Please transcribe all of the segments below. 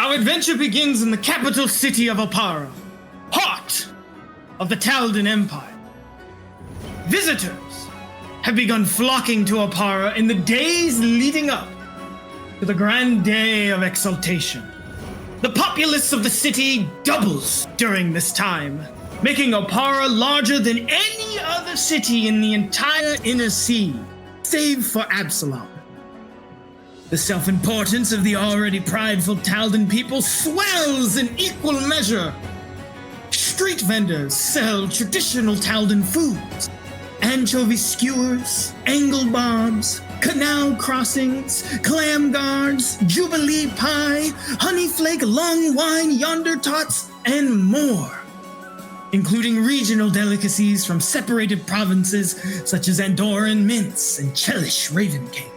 Our adventure begins in the capital city of Opara, heart of the Taldan Empire. Visitors have begun flocking to Opara in the days leading up to the grand day of exaltation. The populace of the city doubles during this time, making Opara larger than any other city in the entire Inner Sea, save for Absalom. The self-importance of the already prideful Taldan people swells in equal measure. Street vendors sell traditional Taldan foods, anchovy skewers, angle bobs, canal crossings, clam guards, jubilee pie, honey flake long wine yonder tots, and more, including regional delicacies from separated provinces such as Andorran mince and Chelish raven cake.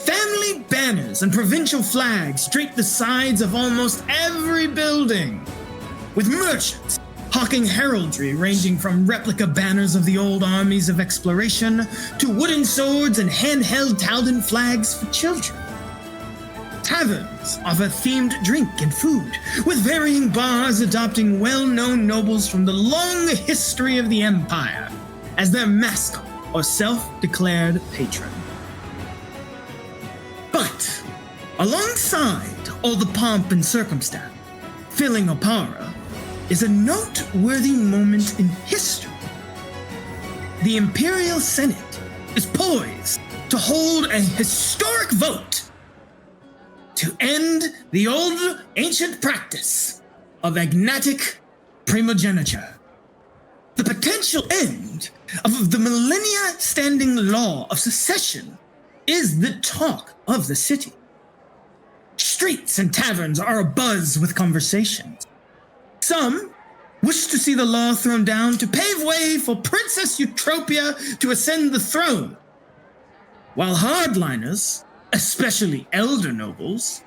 Family banners and provincial flags drape the sides of almost every building, with merchants hawking heraldry ranging from replica banners of the old armies of exploration to wooden swords and handheld Taldan flags for children. Taverns offer themed drink and food, with varying bars adopting well-known nobles from the long history of the Empire as their mascot or self-declared patron. But alongside all the pomp and circumstance filling Opara is a noteworthy moment in history. The Imperial Senate is poised to hold a historic vote to end the old ancient practice of agnatic primogeniture. The potential end of the millennia-standing law of succession is the talk of the city. Streets and taverns are abuzz with conversations. Some wish to see the law thrown down to pave way for Princess Eutropia to ascend the throne, while hardliners, especially elder nobles,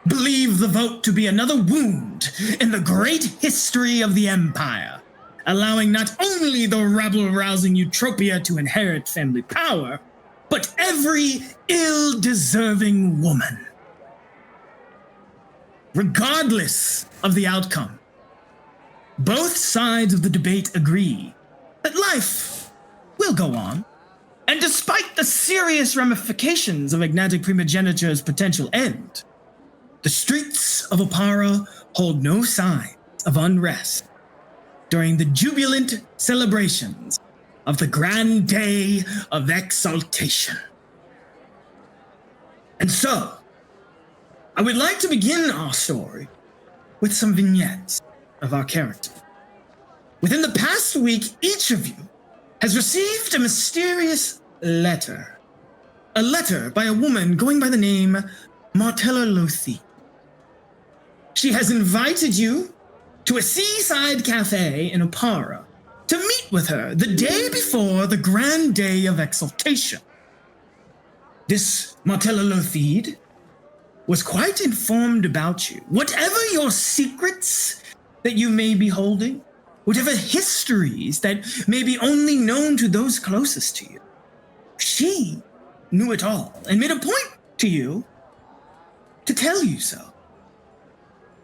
believe the vote to be another wound in the great history of the Empire, allowing not only the rabble-rousing Eutropia to inherit family power, but every ill-deserving woman. Regardless of the outcome, both sides of the debate agree that life will go on, and despite the serious ramifications of agnatic primogeniture's potential end, the streets of Opara hold no signs of unrest during the jubilant celebrations of the grand day of exaltation. And so, I would like to begin our story with some vignettes of our character. Within the past week, each of you has received a mysterious letter. A letter by a woman going by the name Martella Lothi. She has invited you to a seaside cafe in Opara to meet with her the day before the grand day of exaltation. This Martella Lothi was quite informed about you. Whatever your secrets that you may be holding, whatever histories that may be only known to those closest to you, she knew it all and made a point to you to tell you so.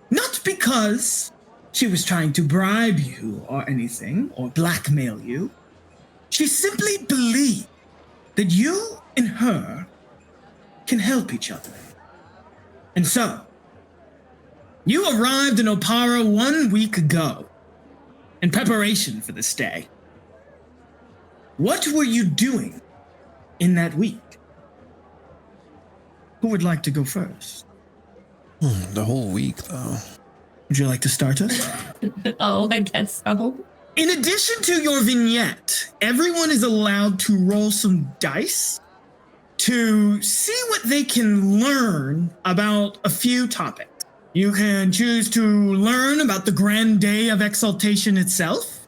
Not because she was trying to bribe you or anything, or blackmail you. She simply believed that you and her can help each other. And so, you arrived in Opara 1 week ago in preparation for this day. What were you doing in that week? Who would like to go first? The whole week, though. Would you like to start us? Oh, I guess so. In addition to your vignette, everyone is allowed to roll some dice to see what they can learn about a few topics. You can choose to learn about the grand day of exaltation itself.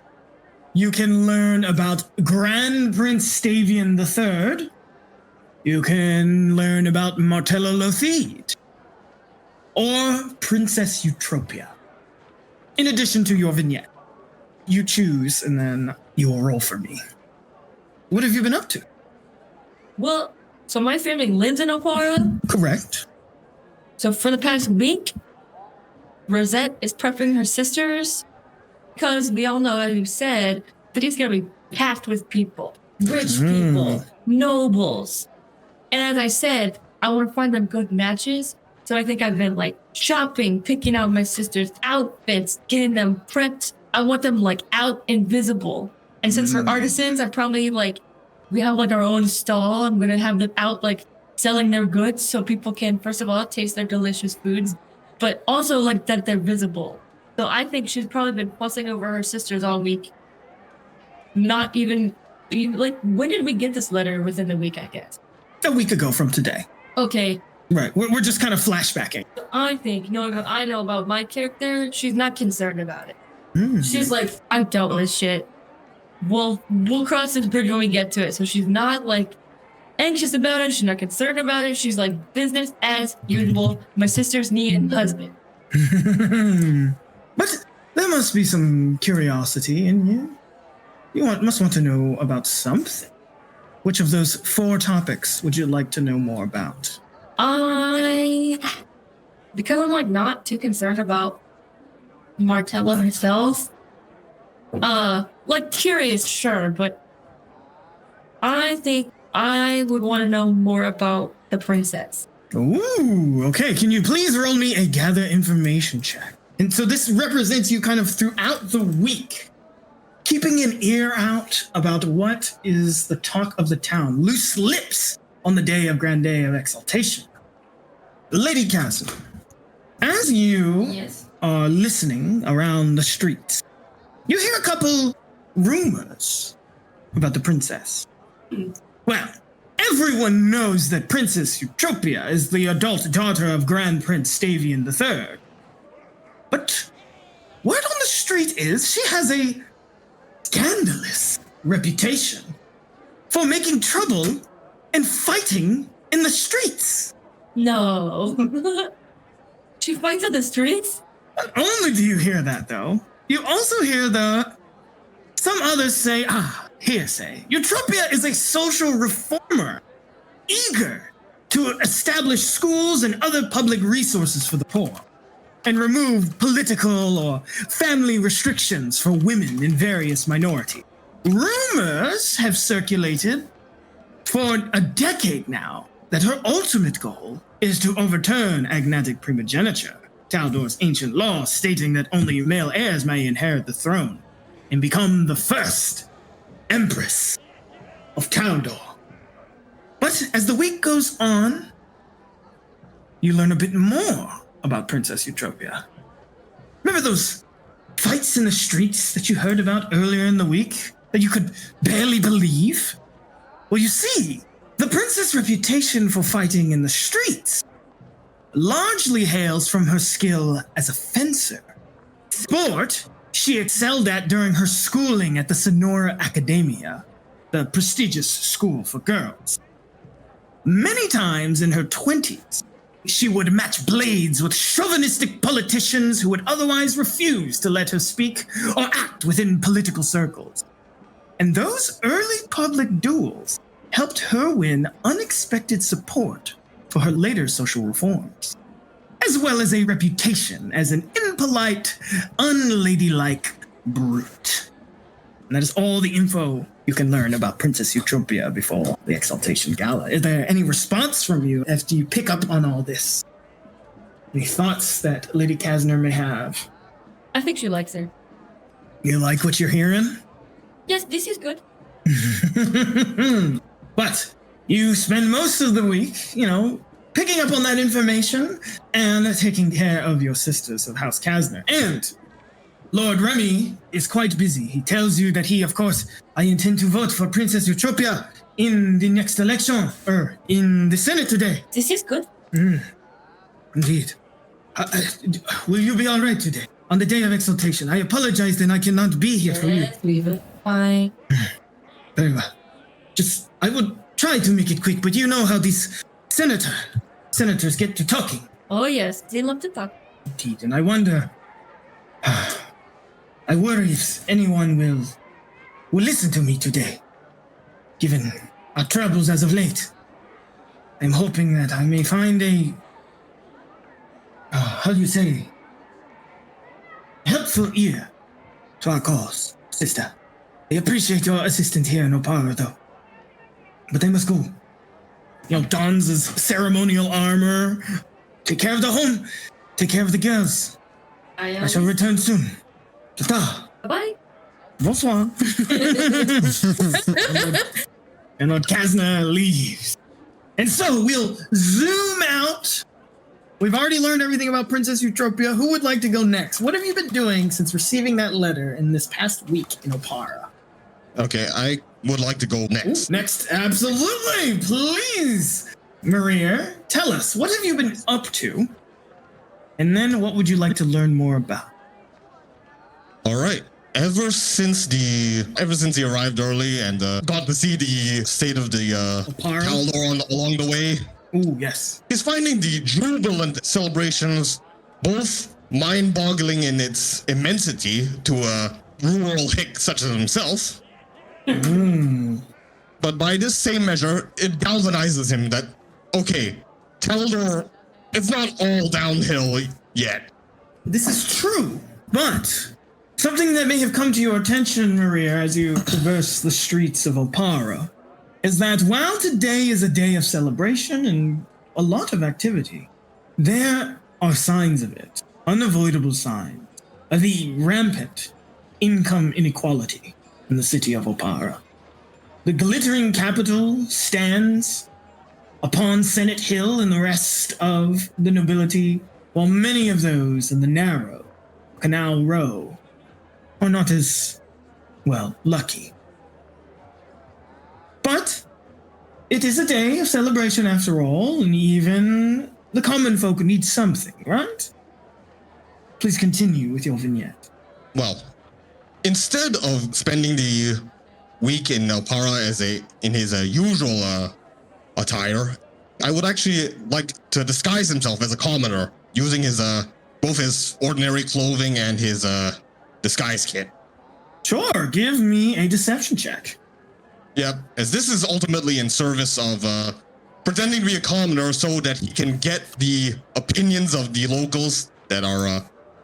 You can learn about Grand Prince Stavian III. You can learn about Martella Lothide or Princess Eutropia. In addition to your vignette, you choose and then you will roll for me. What have you been up to? Well, so my family lives in Opara. Correct. So for the past week, Rosette is prepping her sisters because we all know, as you said, that he's going to be packed with people, rich people, nobles. And as I said, I want to find them good matches. So I think I've been like shopping, picking out my sister's outfits, getting them prepped. I want them like out invisible. And since we're artisans, I probably like, we have like our own stall. I'm going to have them out like selling their goods so people can, first of all, taste their delicious foods, but also like that they're visible. So I think she's probably been fussing over her sisters all week. Not even like, when did we get this letter? Within the week, I guess. A week ago from today. Okay. Right. We're just kind of flashbacking. I think, knowing what I know about my character, she's not concerned about it. She's like, I've dealt with this shit. We'll cross this bridge when we get to it. So she's not like anxious about it. She's not concerned about it. She's like, business as usual. My sisters need a husband. But there must be some curiosity in you. You must want to know about something. Which of those 4 topics would you like to know more about? Because I'm like not too concerned about Martella herself. Like curious, sure, but I think I would want to know more about the princess. Ooh, okay. Can you please roll me a gather information check? And so this represents you kind of throughout the week, keeping an ear out about what is the talk of the town, loose lips on the day of Grand Day of Exaltation. Lady Castle, as you are listening around the streets, you hear a couple rumors about the princess. Well, everyone knows that Princess Eutropia is the adult daughter of Grand Prince Stavian III. But word on the street is she has a scandalous reputation for making trouble and fighting in the streets. No. She fights in the streets? Not only do you hear that, though, you also hear some others say, hearsay. Eutropia is a social reformer, eager to establish schools and other public resources for the poor, and remove political or family restrictions for women in various minorities. Rumors have circulated for a decade now that her ultimate goal is to overturn agnatic primogeniture, Taldor's ancient law stating that only male heirs may inherit the throne, and become the first Empress of Taldor. But as the week goes on, you learn a bit more about Princess Eutropia. Remember those fights in the streets that you heard about earlier in the week that you could barely believe? Well, you see, the princess' reputation for fighting in the streets largely hails from her skill as a fencer. Sport she excelled at during her schooling at the Sonora Academia, the prestigious school for girls. Many times in her 20s, she would match blades with chauvinistic politicians who would otherwise refuse to let her speak or act within political circles. And those early public duels helped her win unexpected support for her later social reforms, as well as a reputation as an impolite, unladylike brute. And that is all the info you can learn about Princess Eutropia before the Exaltation Gala. Is there any response from you after you pick up on all this? Any thoughts that Lady Kasner may have? I think she likes her. You like what you're hearing? Yes, this is good. But you spend most of the week, picking up on that information and taking care of your sisters of House Kasner. And Lord Remy is quite busy. He tells you that I intend to vote for Princess Eutropia in the next election, in the Senate today. This is good. Indeed. Will you be all right today? On the day of exaltation. I apologize that I cannot be here for you. Leave it. Fine. Very well. I would try to make it quick, but you know how these senators get to talking. Oh yes, they love to talk. Indeed, and I wonder, I worry if anyone will listen to me today, given our troubles as of late. I'm hoping that I may find full ear to our cause, sister. They appreciate your assistance here in Opara, though. But they must go. Dons his ceremonial armor. Take care of the home. Take care of the girls. I shall return soon. Bye-bye. Bonsoir. And Lord Kazna leaves. And so we'll zoom out. We've already learned everything about Princess Eutropia. Who would like to go next? What have you been doing since receiving that letter in this past week in Opara? Okay, I would like to go next. Next, absolutely, please. Maria, tell us, what have you been up to? And then what would you like to learn more about? All right. Ever since he arrived early and got to see the state of the Taldor along the way, Ooh, yes. he's finding the jubilant celebrations both mind-boggling in its immensity to a rural hick such as himself. But by this same measure, it galvanizes him that, okay, Taldor, it's not all downhill yet. This is true, but something that may have come to your attention, Maria, as you traverse the streets of Opara, is that while today is a day of celebration and a lot of activity, there are signs of it, unavoidable signs, of the rampant income inequality in the city of Opara. The glittering capital stands upon Senate Hill and the rest of the nobility, while many of those in the narrow Canal Row are not as, well, lucky. But it is a day of celebration after all, and even the common folk need something, right? Please continue with your vignette. Well, instead of spending the week in Opara in his usual attire, I would actually like to disguise himself as a commoner using his both his ordinary clothing and his disguise kit. Sure, give me a deception check. Yep, as this is ultimately in service of pretending to be a commoner so that he can get the opinions of the locals that are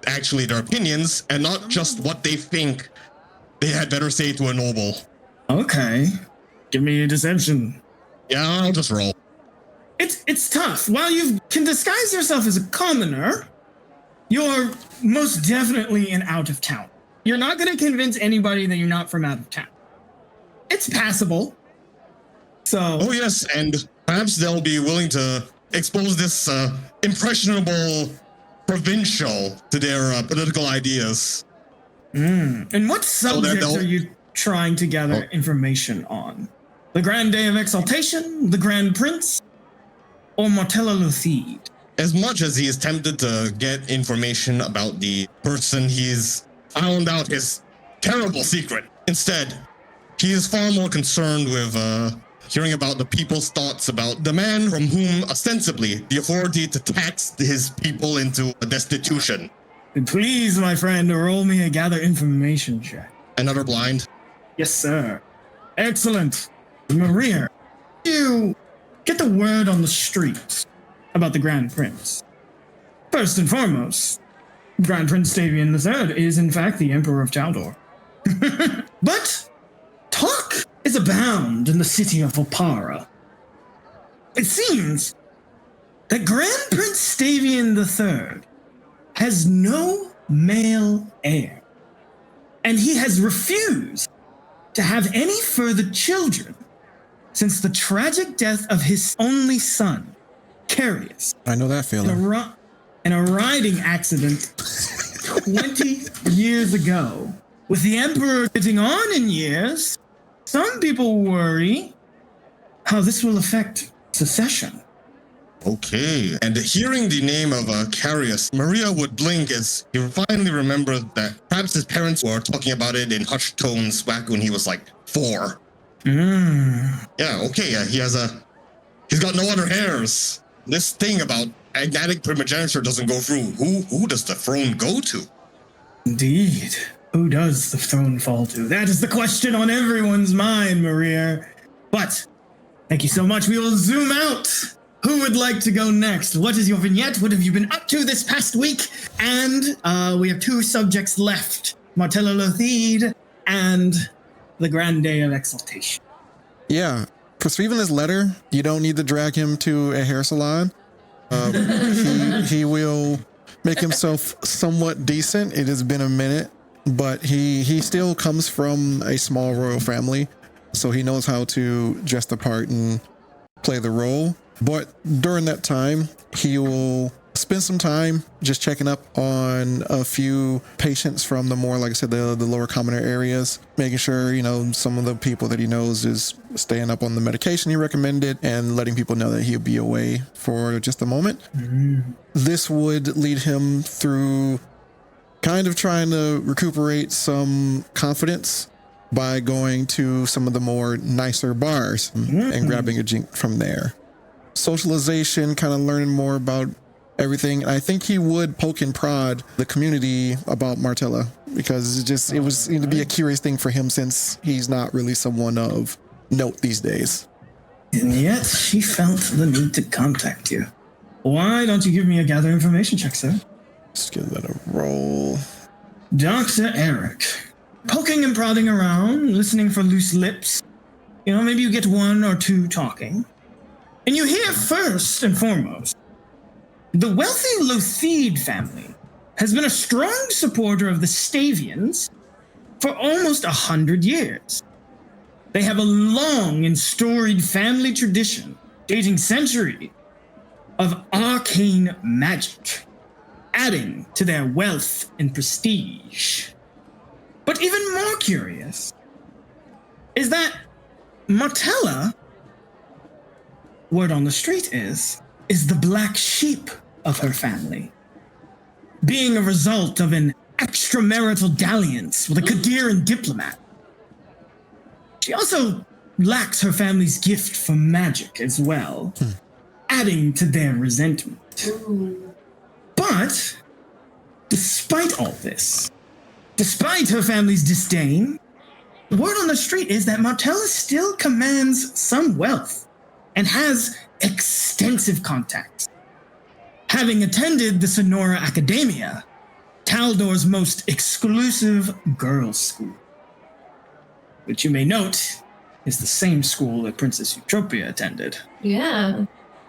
actually their opinions and not just what they think they had better say to a noble. Okay, give me a deception. Yeah, I'll just roll. It's tough. While you can disguise yourself as a commoner, you're most definitely an out of town. You're not going to convince anybody that you're not from out of town. It's passable. So. Oh yes, and perhaps they'll be willing to expose this impressionable provincial to their political ideas. And what subjects are you trying to gather information on? The Grand Day of Exaltation, the Grand Prince, or Martella Luthide? As much as he is tempted to get information about the person he's found out his terrible secret, instead, he is far more concerned with hearing about the people's thoughts about the man from whom, ostensibly, the authority to tax his people into destitution. Please, my friend, roll me a gather information check. Another blind? Yes, sir. Excellent. Maria, you get the word on the streets about the Grand Prince. First and foremost, Grand Prince Stavian III is in fact the Emperor of Taldor. But talk is abound in the city of Opara. It seems that Grand Prince Stavian III has no male heir, and he has refused to have any further children since the tragic death of his only son, Carius. I know that feeling. In a riding accident 20 years ago. With the Emperor getting on in years, some people worry how this will affect succession. Okay, and hearing the name of Carius, Maria would blink as he finally remembered that perhaps his parents were talking about it in hushed tones back when he was like 4. Yeah, okay, he's got no other heirs. This thing about agnatic primogeniture doesn't go through. Who does the throne go to? Indeed. Who does the throne fall to? That is the question on everyone's mind, Maria. But, thank you so much. We will zoom out Who would like to go next? What is your vignette? What have you been up to this past week? And we have 2 subjects left. Martella Lothide and the Grand Day of Exaltation. Yeah. For receiving this letter, you don't need to drag him to a hair salon. He will make himself somewhat decent. It has been a minute, but he still comes from a small royal family, so he knows how to dress the part and play the role. But during that time, he will spend some time just checking up on a few patients from the more, like I said, the lower commoner areas, making sure, some of the people that he knows is staying up on the medication he recommended and letting people know that he'll be away for just a moment. This would lead him through kind of trying to recuperate some confidence by going to some of the more nicer bars and grabbing a drink from there. Socialization, kind of learning more about everything. I think he would poke and prod the community about Martella because it was going to be a curious thing for him since he's not really someone of note these days. And yet she felt the need to contact you. Why don't you give me a gather information check, sir? Let's give that a roll. Dr. Eric, poking and prodding around, listening for loose lips. Maybe you get 1 or 2 talking. And you hear first and foremost, the wealthy Lothide family has been a strong supporter of the Stavians for almost 100 years. They have a long and storied family tradition dating centuries of arcane magic, adding to their wealth and prestige. But even more curious is that Martella, word on the street is the black sheep of her family, being a result of an extramarital dalliance with a Qadiran diplomat. She also lacks her family's gift for magic as well, adding to their resentment. But despite all this, despite her family's disdain, word on the street is that Martella still commands some wealth and has extensive contacts, having attended the Sonora Academia, Taldor's most exclusive girls' school, which you may note is the same school that Princess Eutropia attended. Yeah.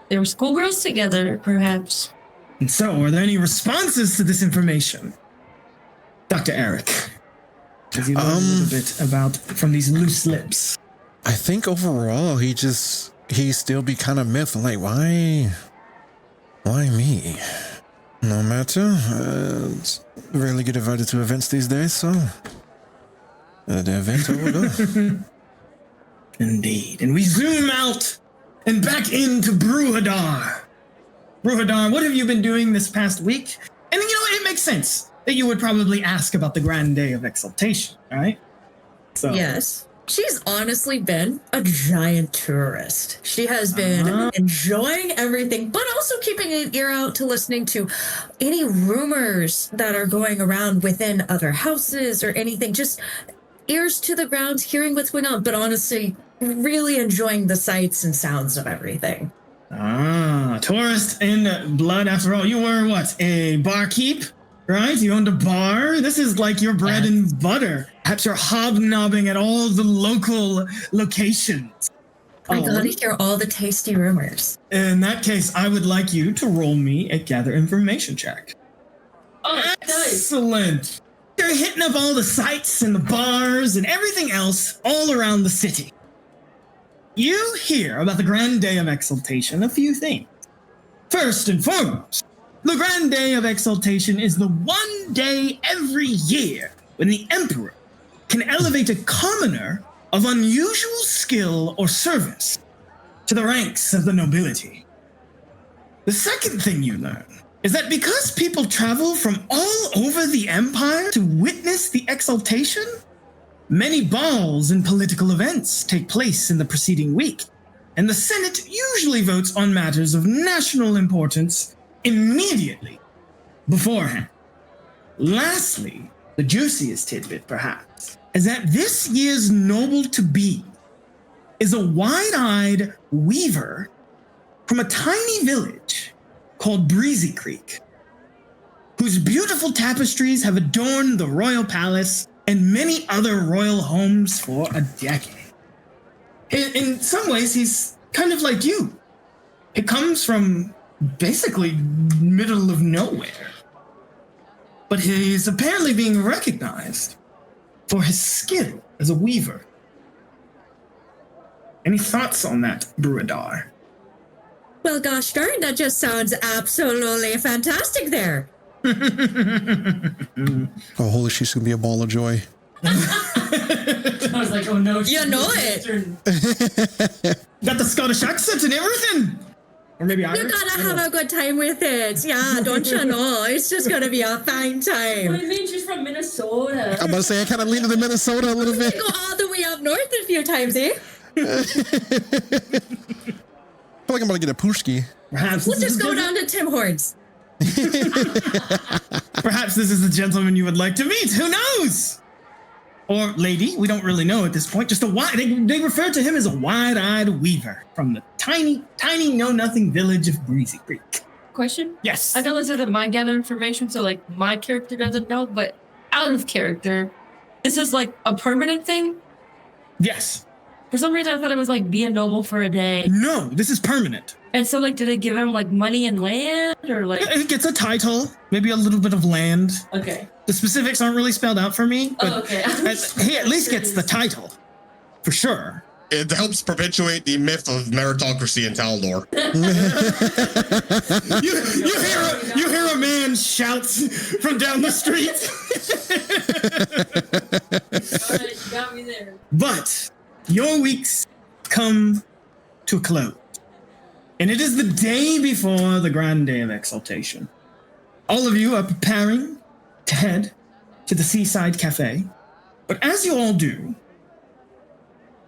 They were schoolgirls together, perhaps. And so, are there any responses to this information? Dr. Eric, as you learn a little bit about from these loose lips. I think overall he still be kind of myth. Like, why me? No matter. Rarely get invited to events these days, so the event I will go. Indeed. And we zoom out and back into Bruhadar. Bruhadar, what have you been doing this past week? And it makes sense that you would probably ask about the Grand Day of Exaltation, right? So. Yes. She's honestly been a giant tourist. She has been enjoying everything, but also keeping an ear out to listening to any rumors that are going around within other houses or anything. Just ears to the ground, hearing what's going on, but honestly, really enjoying the sights and sounds of everything. Tourist in blood after all. You were what? A barkeep? Right? You owned a bar? This is like your bread and butter. Perhaps you're hobnobbing at all the local locations. I gotta hear all the tasty rumors. In that case, I would like you to roll me a gather information check. Oh, excellent. You're hitting up all the sites and the bars and everything else all around the city. You hear about the Grand Day of Exaltation a few things. First and foremost, the Grand Day of Exaltation is the one day every year when the Emperor can elevate a commoner of unusual skill or service to the ranks of the nobility. The second thing you learn is that because people travel from all over the Empire to witness the exaltation, many balls and political events take place in the preceding week, and the Senate usually votes on matters of national importance immediately beforehand. Lastly, the juiciest tidbit perhaps, is that this year's noble-to-be is a wide-eyed weaver from a tiny village called Breezy Creek, whose beautiful tapestries have adorned the royal palace and many other royal homes for a decade. In some ways, he's kind of like you. It comes from basically middle of nowhere. But he's apparently being recognized for his skill as a weaver. Any thoughts on that, Bruadar? Well, gosh darn, that just sounds absolutely fantastic there. Oh, holy shit, she's gonna be a ball of joy. I was like, oh no. You know it. Got the Scottish accent and everything. Or maybe Irish. You gotta have a good time with it. Yeah, don't you know? It's just gonna be a fine What do time. you mean she's from Minnesota? I'm about to say, I kind of lean to the Minnesota a little bit. Go all the way up north a few times, eh? I feel like I'm about to get a pushki. Perhaps We'll this is just the go gen- down to Tim Hortons. Perhaps this is the gentleman you would like to meet. Who knows? Or lady, we don't really know at this point. Just a wide. They refer to him as a wide-eyed weaver from the tiny know-nothing village of Breezy Creek. Question? Yes. I know this isn't my gather information, so like my character doesn't know, but out of character, this is like a permanent thing. Yes. For some reason, I thought it was like be a noble for a day. No, this is permanent. And so, like, did they give him like money and land, or like? He gets a title, maybe a little bit of land. Okay. The specifics aren't really spelled out for me, but Oh, okay. he at least gets the title, for sure. It helps perpetuate the myth of meritocracy in Taldor. You hear a man shouts from down the street. All right, you got me there. But your weeks come to a close. And it is the day before the grand day of exaltation. All of you are preparing to head to the seaside cafe. But as you all do,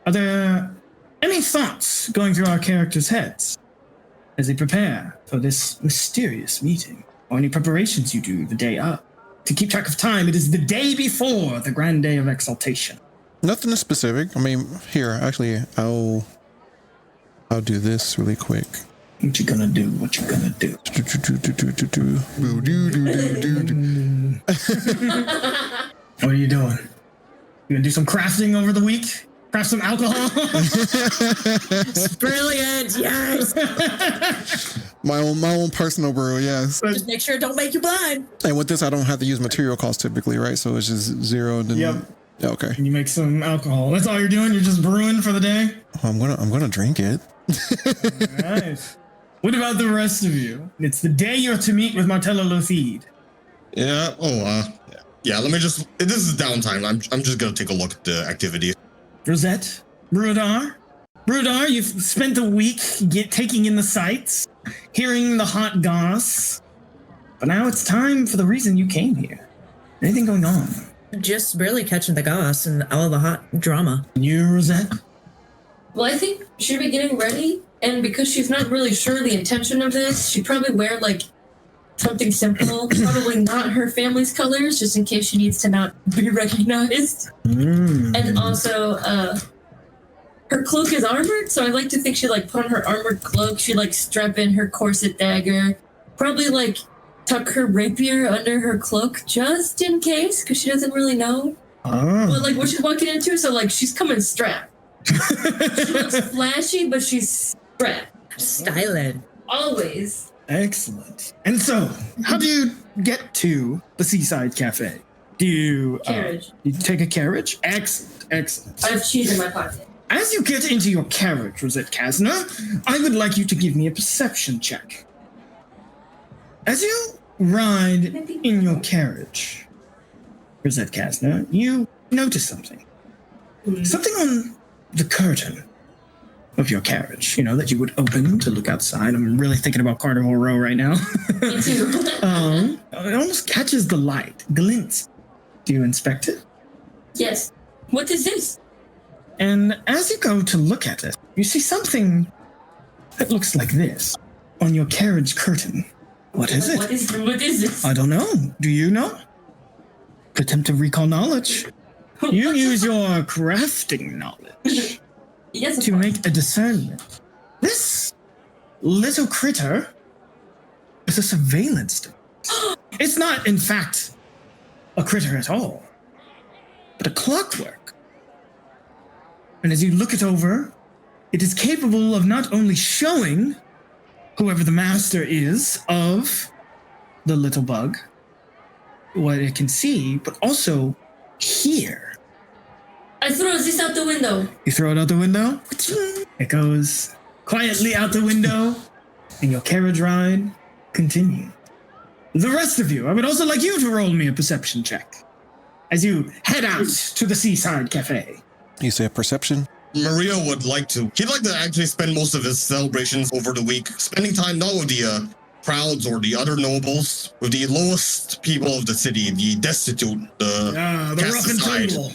are there any thoughts going through our characters' heads as they prepare for this mysterious meeting? Or any preparations you do the day up? To keep track of time, it is the day before the grand day of exaltation. Nothing specific. I mean, here, actually, I'll do this really quick. What you gonna do? What you gonna do? What are you doing? You gonna do some crafting over the week? Craft some alcohol? Brilliant, yes. My own personal brew, yes. Just make sure it don't make you blind. And with this, I don't have to use material costs typically, right? So it's just zero. And then, Yep. Yeah, okay. And you make some alcohol. That's all you're doing? You're just brewing for the day? Oh, I'm gonna drink it. Nice. What about the rest of you? It's the day you're to meet with Martello Lothide. Yeah. Yeah. Let me just. This is downtime. I'm just gonna take a look at the activities. Rosette? Bruadar? Bruadar, you've spent a week taking in the sights, hearing the hot goss. But now it's time for the reason you came here. Anything going on? Just really catching the goss and all the hot drama. You, Rosette? Well, I think she'd be getting ready, and because she's not really sure the intention of this, she'd probably wear like something simple, probably not her family's colors, just in case she needs to not be recognized. And also, her cloak is armored, so I like to think she like put on her armored cloak. She like strap in her corset dagger, probably like tuck her rapier under her cloak just in case, because she doesn't really know what she's walking into. So like she's coming strapped. She looks flashy, but she's strapped. Styling. Always. Excellent. And so, how do you get to the Seaside Cafe? Do you Carriage. You take a carriage? Excellent, excellent. I have cheese in my pocket. As you get into your carriage, Rosette Kasner, I would like you to give me a perception check. As you ride in your carriage, Rosette Kasner, you notice something. Something on the curtain of your carriage, that you would open to look outside. I'm really thinking about Carnival Row right now. Me too. It almost catches the light, glints. Do you inspect it? Yes. What is this? And as you go to look at it, you see something that looks like this on your carriage curtain. What is it? What is this? I don't know. Do you know? Attempt to recall knowledge. You use your crafting knowledge Yes. to make a discernment. This little critter with a surveillance device. It's not, in fact, a critter at all, but a clockwork. And as you look it over, it is capable of not only showing whoever the master is of the little bug, what it can see, but also hear. I throw this out the window. You throw it out the window, it goes quietly out the window, and your carriage ride continues. The rest of you, I would also like you to roll me a perception check as you head out to the Seaside Cafe. You say perception? Maria would like to. He'd like to actually spend most of his celebrations over the week, spending time not with the crowds or the other nobles, with the lowest people of the city, the destitute, the rough and tumble.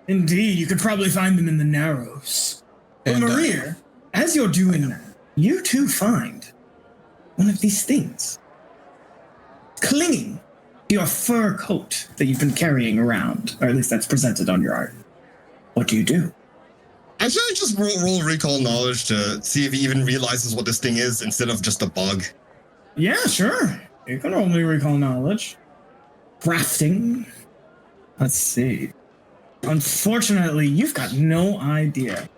Indeed, you could probably find them in the Narrows. But And, Maria, as you're doing that, you too find one of these things clinging to your fur coat that you've been carrying around, or at least that's presented on your art. What do you do? I should just roll recall knowledge to see if he even realizes what this thing is instead of just a bug. Yeah, sure. You can only recall knowledge. Crafting. Let's see. Unfortunately, you've got no idea.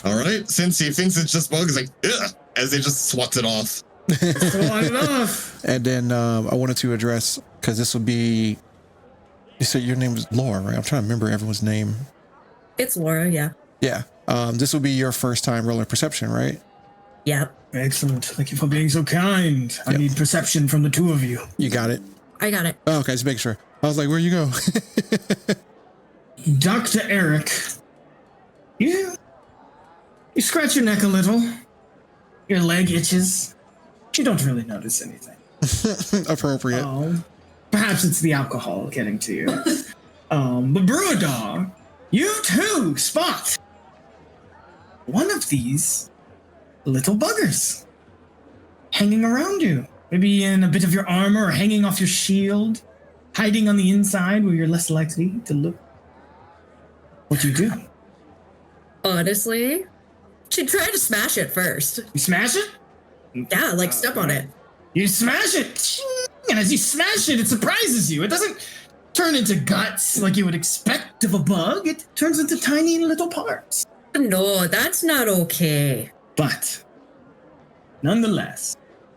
All right, since he thinks it's just bug, he's like, ugh, as they just swats it off. Swat it off. And then I wanted to address, because this will be, you said your name was Laura, right? I'm trying to remember everyone's name. It's Laura, yeah. Yeah. This will be your first time rolling perception, right? Yep. Excellent. Thank you for being so kind. I need perception from the two of you. You got it. I got it. Oh, okay, just make sure. I was like, where you go? Dr. Eric, you scratch your neck a little. Your leg itches. You don't really notice anything. Appropriate. Perhaps it's the alcohol getting to you. But Brewer, you too spot one of these little buggers hanging around you. Maybe in a bit of your armor or hanging off your shield, hiding on the inside where you're less likely to look. What do you do? Honestly, she tried to smash it first. You smash it? Yeah, like step on it. You smash it, and as you smash it, it surprises you. It doesn't turn into guts like you would expect of a bug. It turns into tiny little parts. No, that's not okay. But nonetheless,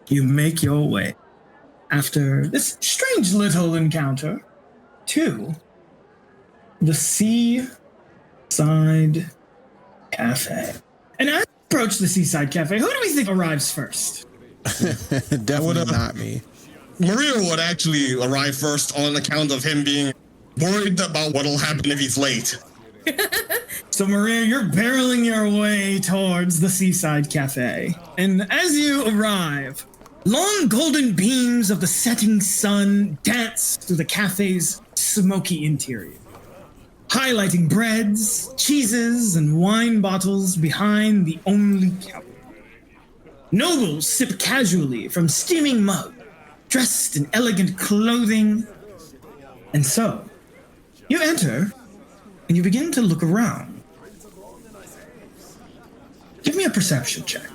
you make your way after this strange little encounter to the Seaside Cafe. And as you approach the Seaside Cafe, who do we think arrives first? Definitely not me. Maria would actually arrive first on account of him being worried about what'll happen if he's late. So Maria, you're barreling your way towards the Seaside Cafe. And as you arrive, long golden beams of the setting sun dance through the cafe's smoky interior, highlighting breads, cheeses, and wine bottles behind the only counter. Nobles sip casually from steaming mugs, dressed in elegant clothing. And so, you enter, and you begin to look around. Give me a perception check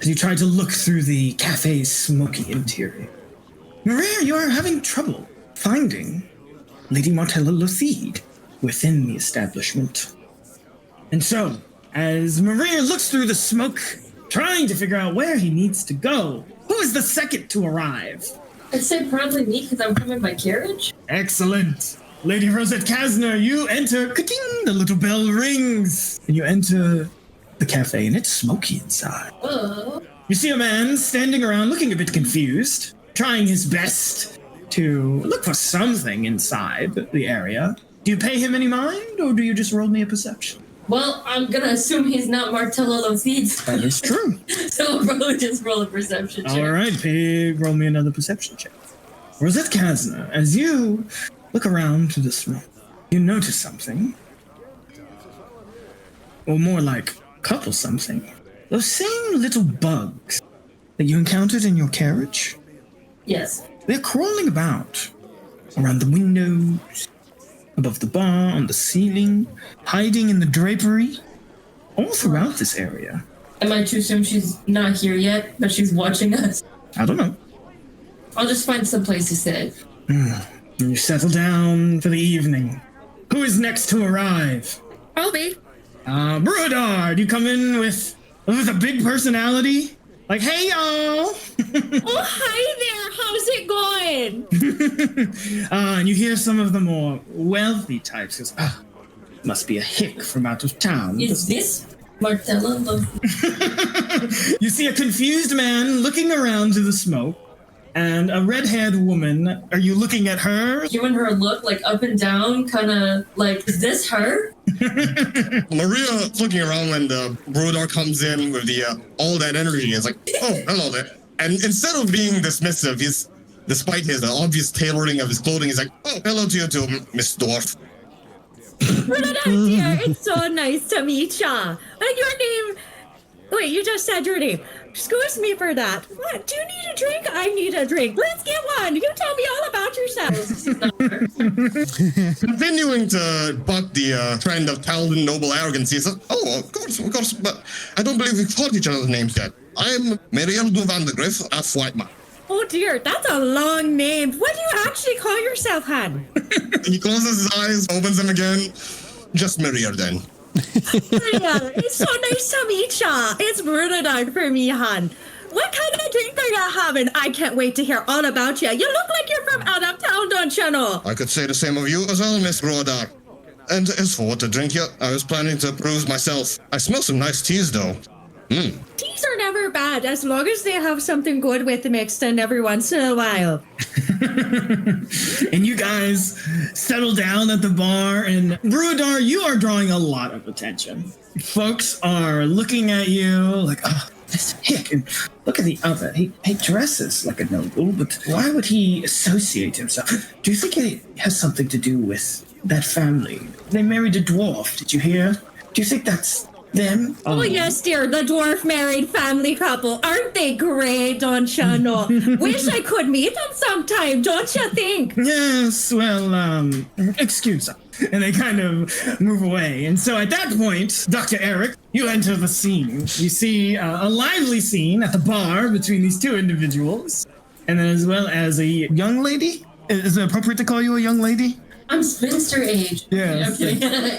as you try to look through the cafe's smoky interior. Maria, you are having trouble finding Lady Martella Lothide within the establishment. And so, as Maria looks through the smoke, trying to figure out where he needs to go, who is the second to arrive? I'd say probably me because I'm coming by carriage. Excellent. Lady Rosette Kasner, you enter. Ka-ting, the little bell rings. And you enter the cafe, and it's smoky inside. You see a man standing around looking a bit confused, trying his best to look for something inside the area. Do you pay him any mind, or do you just roll me a perception? Well, I'm gonna assume he's not Martello Lothide. That is true. So I'll probably just roll a perception check. All right, Pig, roll me another perception check. Rosette Kasner, as you look around to the smoke, you notice something. Or more like couple something. Those same little bugs that you encountered in your carriage, Yes. they're crawling about around the windows, above the bar, on the ceiling, hiding in the drapery, all throughout this area. Am I to assume she's not here yet, but she's watching us? I don't know. I'll just find some place to sit. You settle down for the evening. Who is next to arrive? I'll be. Brodard, you come in with a big personality? Like, hey, y'all! Oh, hi there. How's it going? And you hear some of the more wealthy types. Goes, must be a hick from out of town. Is this Martella? You see a confused man looking around to the smoke, and a red-haired woman. Are you looking at her? Giving her a look, like up and down, kind of like, is this her? Maria's looking around when the Brodar comes in with the all that energy. It's like, oh, hello there. And instead of being dismissive, despite his obvious tailoring of his clothing, he's like, oh, hello to you too, Miss Dwarf. Dear, it's so nice to meet ya. Your name... Wait, you just said your name. Excuse me for that. What? Do you need a drink? I need a drink. Let's get one. You tell me all about yourself. Continuing to buck the trend of Taldor noble arrogance, he says, oh, of course, but I don't believe we've called each other's names yet. I'm Miriam de van der Griff, a Whiteman. Oh dear, that's a long name. What do you actually call yourself, Han? He closes his eyes, opens them again. Just Maria then. Maria, it's so nice to meet ya. It's Brodard for me, Han. What kind of drink are you having? I can't wait to hear all about you. You look like you're from out of town, don't you know? I could say the same of you as well, Miss Brodar. And as for what to drink here, I was planning to peruse myself. I smell some nice teas, though. Teas are never bad, as long as they have something good with mixed in every once in a while. And you guys settle down at the bar, and Brodar, you are drawing a lot of attention. Folks are looking at you like, oh, this hick, and look at the other. He dresses like a noble, but why would he associate himself? Do you think it has something to do with that family? They married a dwarf, did you hear? Do you think that's them? Oh, yes, dear, the dwarf married family couple. Aren't they great, don't you know? Wish I could meet them sometime, don't you think? Yes, well, excuse us. And they kind of move away. And so at that point, Dr. Eric, you enter the scene. You see a lively scene at the bar between these two individuals. And then as well as a young lady. Is it appropriate to call you a young lady? I'm spinster age. Yeah. Okay.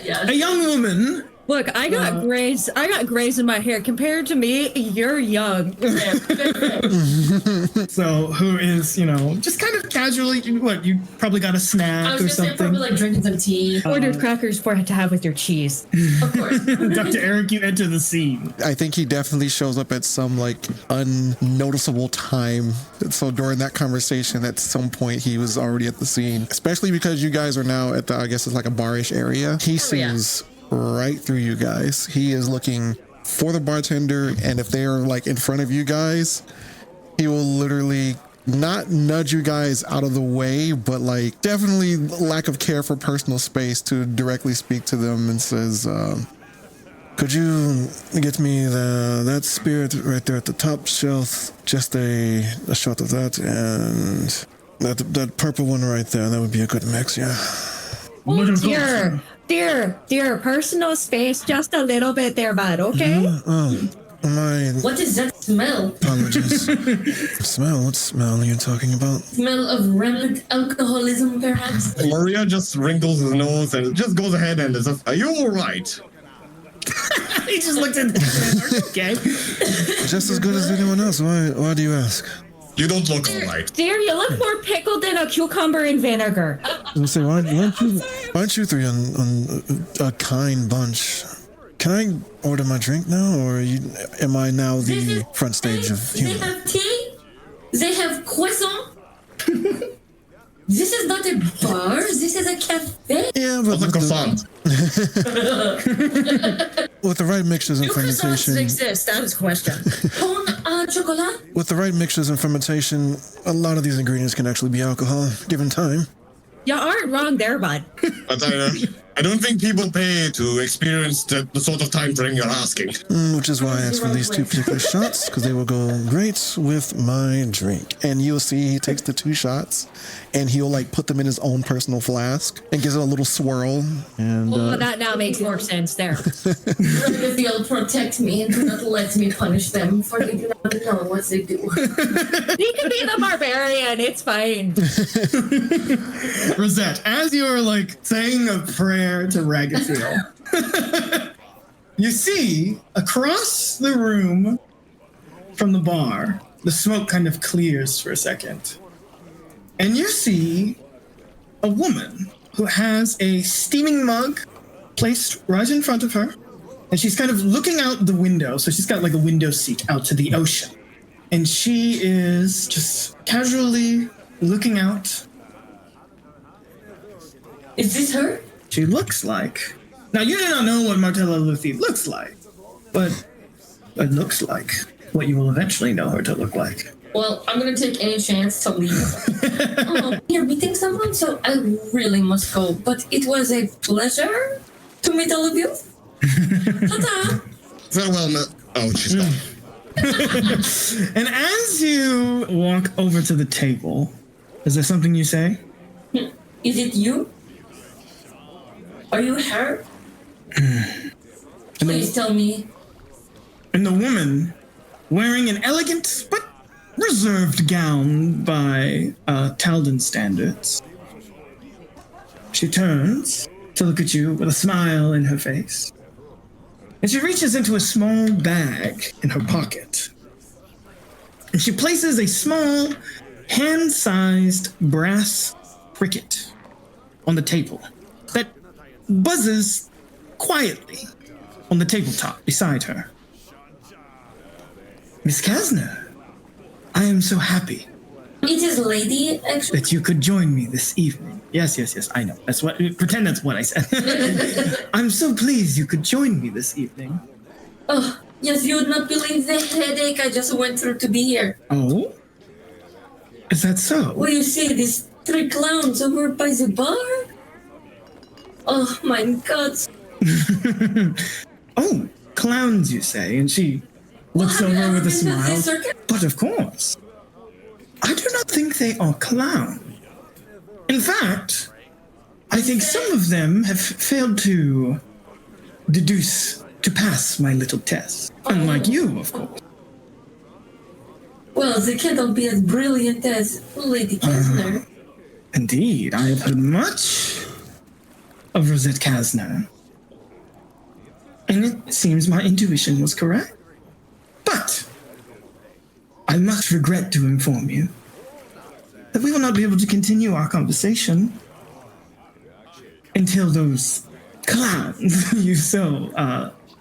Yeah. A young woman. Look, I got grays. I got grays in my hair. Compared to me, you're young. So who is, just kind of casually, what, you probably got a snack I was or gonna say something? probably like drinking some tea. Ordered crackers for it to have with your cheese. Of course. Dr. Eric, you enter the scene. I think he definitely shows up at some like unnoticeable time. So during that conversation, at some point, he was already at the scene, especially because you guys are now at the, I guess it's like a barish area. He sees right through you guys. He is looking for the bartender, and if they are like in front of you guys, he will literally not nudge you guys out of the way, but like definitely lack of care for personal space to directly speak to them, and says, could you get me that spirit right there at the top shelf, just a shot of that, and that purple one right there? That would be a good mix. Yeah. Oh, dear, personal space, just a little bit there, bud, okay? What is that smell? Apologies. Smell? What smell are you talking about? Smell of rampant alcoholism, perhaps? Maria just wrinkles his nose and just goes ahead and says, are you all right? He just looked at the okay. Just as good as anyone else. Why do you ask? You don't look all right. Dear, you look more pickled than a cucumber in vinegar. I was say, why aren't you three on a kind bunch? Can I order my drink now, or am I now the front stage of They humor? have tea. They have croissant. This is not a bar. This is a cafe. Yeah, but Like a font. with the right mixtures and Do croissants fermentation, exist? That is a question. Pain au chocolat. with the right mixtures and fermentation, a lot of these ingredients can actually be alcohol, given time. You aren't wrong there, bud. But I don't think people pay to experience the sort of time frame you're asking. Which is why I asked for these 2 particular shots, because they will go great with my drink. And you'll see he takes the 2 shots, and he'll like put them in his own personal flask and gives it a little swirl. And that now makes more sense there. Reveal, protect me and do not let me punish them, for they do not know what they do. He can be the barbarian. It's fine. Rosette, as you're like saying a prayer to Ragazil, you see across the room from the bar, the smoke kind of clears for a second. And you see a woman who has a steaming mug placed right in front of her. And she's kind of looking out the window. So she's got like a window seat out to the ocean. And she is just casually looking out. Is this her? She looks like... Now, you do not know what Martella Luthi looks like, but it looks like what you will eventually know her to look like. Well, I'm gonna take any chance to leave. You're meeting someone, so I really must go. But it was a pleasure to meet all of you. Ta-ta! Farewell, oh, she's gone. And as you walk over to the table, is there something you say? Is it you? Are you her? Please tell me. And the woman, wearing an elegant but reserved gown by Taldon standards, she turns to look at you with a smile in her face. And she reaches into a small bag in her pocket. And she places a small, hand-sized brass cricket on the table that buzzes quietly on the tabletop beside her. Miss Kasner, I am so happy It is lady, actually. that you could join me this evening. Yes, I know. That's what. Pretend that's what I said. I'm so pleased you could join me this evening. Oh, yes, you would not believe the headache I just went through to be here. Oh? Is that so? Well, you see these 3 clowns over by the bar? Oh, my God. Oh, clowns, you say? And she looks Have you over ever with a been to the smile. circus? But of course. I do not think they are clowns. In fact, I think some of them have failed to pass my little test. Unlike you, of course. Well, they can't all be as brilliant as Lady Kasner. Indeed, I have heard much of Rosette Kasner. And it seems my intuition was correct. But I must regret to inform you that we will not be able to continue our conversation until those clowns you so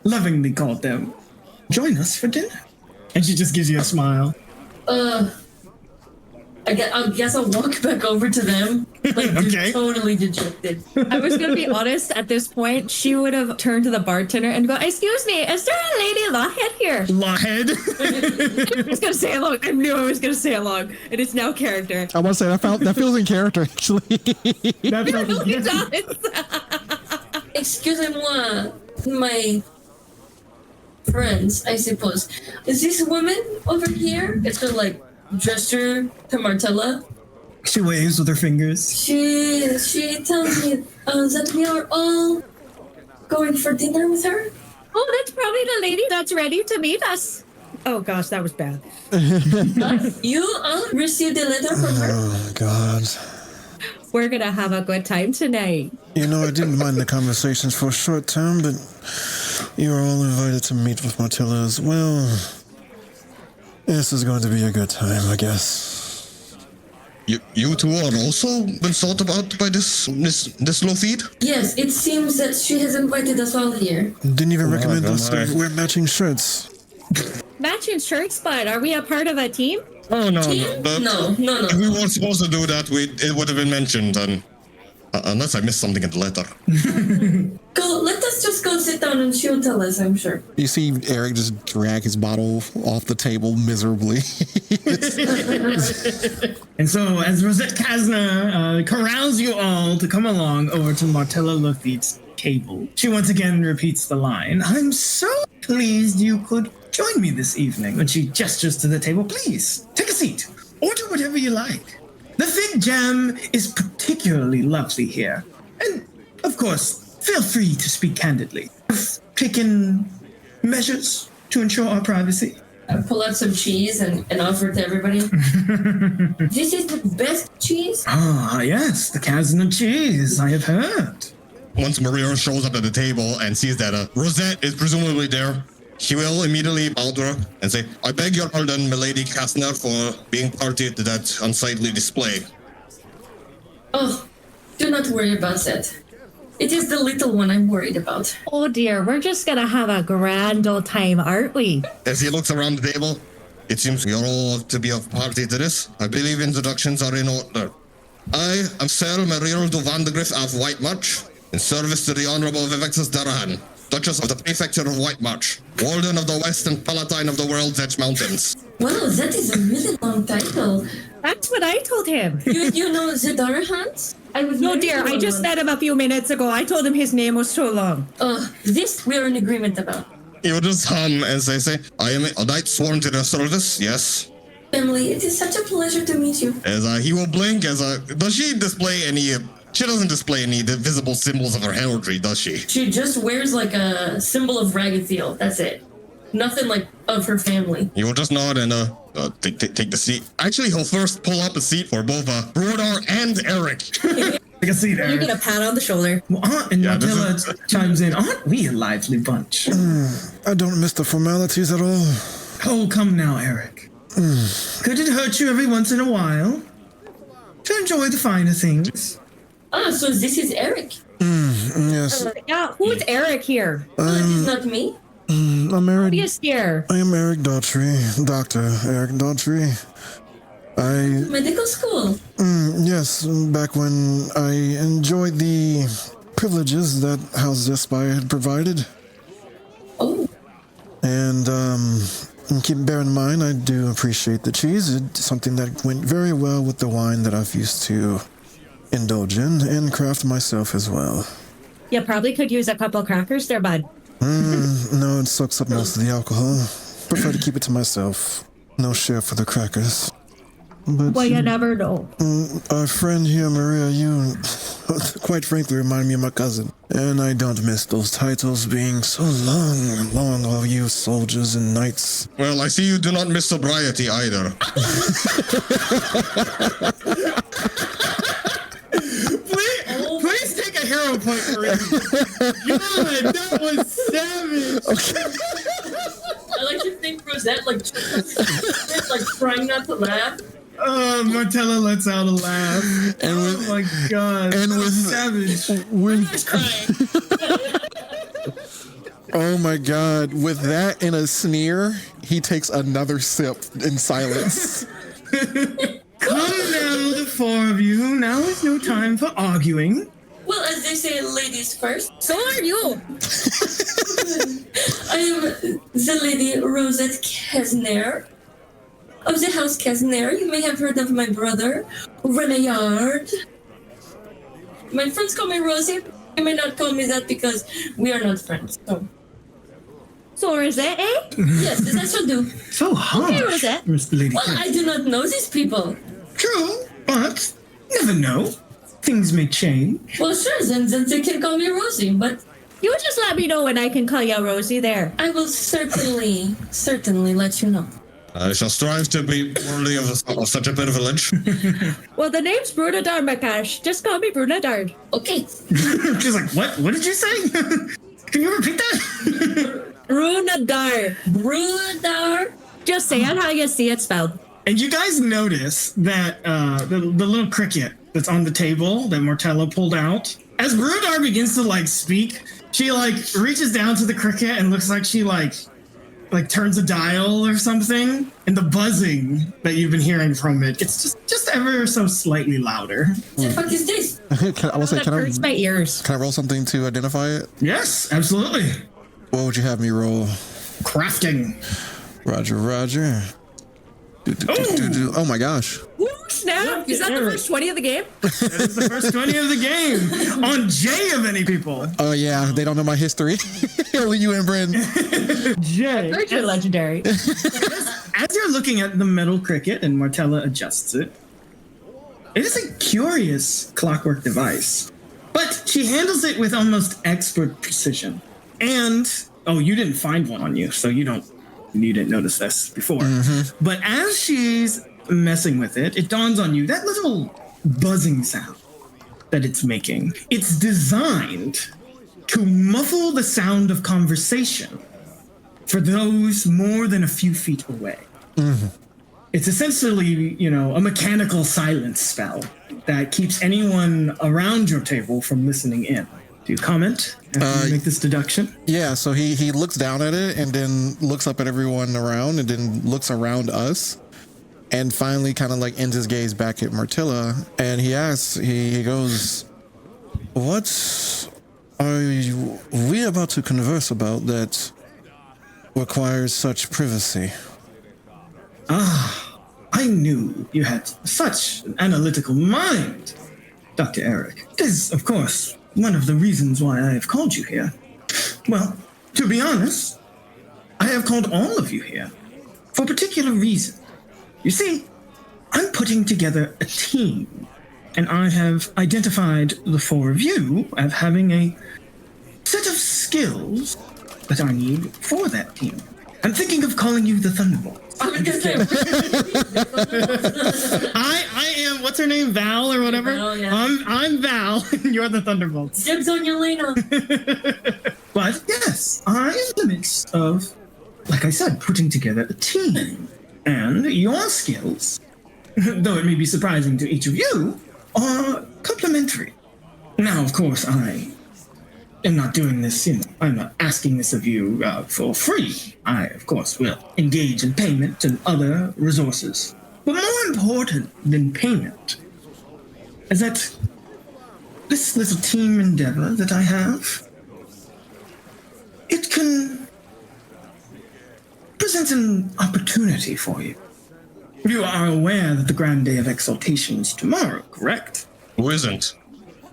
lovingly called them join us for dinner. And she just gives you a smile. I guess I'll walk back over to them. Like, Okay. totally dejected. I was going to be honest, at this point, she would have turned to the bartender and go, "Excuse me, is there a Lady Lawhead here?" Lawhead. I was going to say along. I knew I was going to say along. And it's now character. I want to say that feels in character actually. That felt It good. does. Excusez-moi, my friends, I suppose. Is this woman over here? It's her, like, gesture to Martella. She waves with her fingers. She tells me that we are all going for dinner with her. Oh, that's probably the lady that's ready to meet us. Oh gosh, that was bad. You all received a letter from her. Oh God. We're gonna have a good time tonight. You know, I didn't mind the conversations for a short term, but you are all invited to meet with Martella as well. This is going to be a good time, I guess. You two are also been thought about by this Lothied? Yes, it seems that she has invited us all here. Didn't even Wow, recommend don't us to worry. wear matching shirts. Matching shirts, but are we a part of a team? Oh no, Team? no. No. If we weren't supposed to do that, it would have been mentioned, and unless I missed something in the letter. Let us just go sit down and she'll tell us, I'm sure. You see Eric just drag his bottle off the table miserably. And so, as Rosette Kasner corrals you all to come along over to Martella Lothied's table, she once again repeats the line, "I'm so pleased you could join me this evening." When she gestures to the table, "Please, take a seat. Order whatever you like. The fig jam is particularly lovely here. And, of course, feel free to speak candidly. I've taken measures to ensure our privacy." I pull out some cheese and offer it to everybody. This is the best cheese? Ah, yes, the Kazna cheese, I have heard. Once Maria shows up at the table and sees that Rosette is presumably there, she will immediately bow to her and say, "I beg your pardon, Milady Kastner, for being party to that unsightly display." Oh, do not worry about that. It is the little one I'm worried about. Oh dear, we're just gonna have a grand old time, aren't we? As he looks around the table, "It seems you're all to be of party to this. I believe introductions are in order. I am Sir Mariel de Vandegrift of White March, in service to the Honorable Vivexus Darahan, Duchess of the Prefecture of White March, Warden of the West and Palatine of the World's Edge Mountains." Wow, that is a really long title. That's what I told him. You know the Darahans? I was No married dear, to I one just once. met him a few minutes ago. I told him his name was too long. This we're in agreement about. He will just hum as they say, "I am a knight sworn to their service, yes." Emily, it is such a pleasure to meet you. As he will blink as does she display any, she doesn't display any visible symbols of her heraldry, does she? She just wears like a symbol of Raggedfield. That's it. Nothing like of her family. He will just nod and take the seat. Actually, he'll first pull up a seat for both Brodar and Eric. Take a seat, You Eric. get a pat on the shoulder. Well, Aunt and Yeah, this Martella chimes in. Aren't we a lively bunch? I don't miss the formalities at all. Oh, come now, Eric. Could it hurt you every once in a while to enjoy the finer things? Ah, so this is Eric. Yes, Yeah, who's Eric here? Well, it is not me. I'm Eric. Yes, dear. I am Eric Daughtry, Dr. Eric Daughtry. Medical school. Yes, back when I enjoyed the privileges that House Zespire had provided. Oh, And bear in mind, I do appreciate the cheese. It's something that went very well with the wine that I've used to indulge in and craft myself as well. You probably could use a couple crackers there, bud. No, it soaks up most of the alcohol. Prefer to keep it to myself. No share for the crackers. But Well, you never know. our friend here, Maria, you quite frankly remind me of my cousin. And I don't miss those titles being so long, all you soldiers and knights. Well, I see you do not miss sobriety either. Please take a hero point for me. God, that was savage. I like to think Rosette like trying not to laugh. Martella lets out a laugh. And Oh my god. and that was with- savage. With, Crying. oh my god, with that and a sneer, he takes another sip in silence. Come now, the four of you. Now is no time for arguing. Well, as they say, ladies first. So are you. I am the lady Rosette Kesner of the House Kesner. You may have heard of my brother, Renayard. My friends call me Rosie. You may not call me that because we are not friends. So, So, Rosette, eh? yes, that shall do. So harsh, Okay, Rosette. Lady Well, Cat. I do not know these people. True, but never know. Things may change. Well, sure, then they can call me Rosie, but You just let me know when I can call you Rosie there. I will certainly let you know. I shall strive to be worthy of such a privilege. Well, the name's Brunadar Makash. Just call me Brunadar. Okay. She's like, what? What did you say? Can you repeat that? Brunadar. Brudar. Just say it how you see it spelled. And you guys notice that the little cricket that's on the table that Martella pulled out, as Brudar begins to speak, she reaches down to the cricket and looks like she like turns a dial or something, and the buzzing that you've been hearing from it, it's just ever so slightly louder. The fuck is this? I will say, That hurts my ears. can I roll something to identify it? Yes, absolutely. What would you have me roll? Crafting. Roger. Oh my gosh. Ooh, Snap! Is that the first 20 of the game? That is the first 20 of the game. On Jay of any people. Oh yeah, they don't know my history. Only you and Bryn. Jay. Heard you're legendary. As you're looking at the metal cricket and Martella adjusts it, it is a curious clockwork device, but she handles it with almost expert precision. And, oh, you didn't find one on you, so you didn't notice this before. Mm-hmm. But as she's messing with it, it dawns on you that little buzzing sound that it's making. It's designed to muffle the sound of conversation for those more than a few feet away. Mm-hmm. It's essentially, a mechanical silence spell that keeps anyone around your table from listening in. Do you comment after you make this deduction? Yeah, so he looks down at it and then looks up at everyone around and then looks around us and finally kind of like ends his gaze back at Martilla and he asks, he goes, what are we about to converse about that requires such privacy? I knew you had such an analytical mind, Dr. Eric. It is, of course, one of the reasons why I have called you here. Well, to be honest, I have called all of you here for a particular reason. You see, I'm putting together a team, and I have identified the four of you as having a set of skills that I need for that team. I'm thinking of calling you the Thunderbolts. I'm just saying. I am, what's her name, Val or whatever? Val, yeah. I'm Val, and you're the Thunderbolts. Dibs on Yelena. But yes, I'm in the midst of, like I said, putting together a team. And your skills, though it may be surprising to each of you, are complementary. Now, of course, I am not doing this, I'm not asking this of you for free. I, of course, will engage in payment and other resources. But more important than payment is that this little team endeavor that I have, it can present an opportunity for you. You are aware that the Grand Day of Exaltation is tomorrow, correct? Who isn't?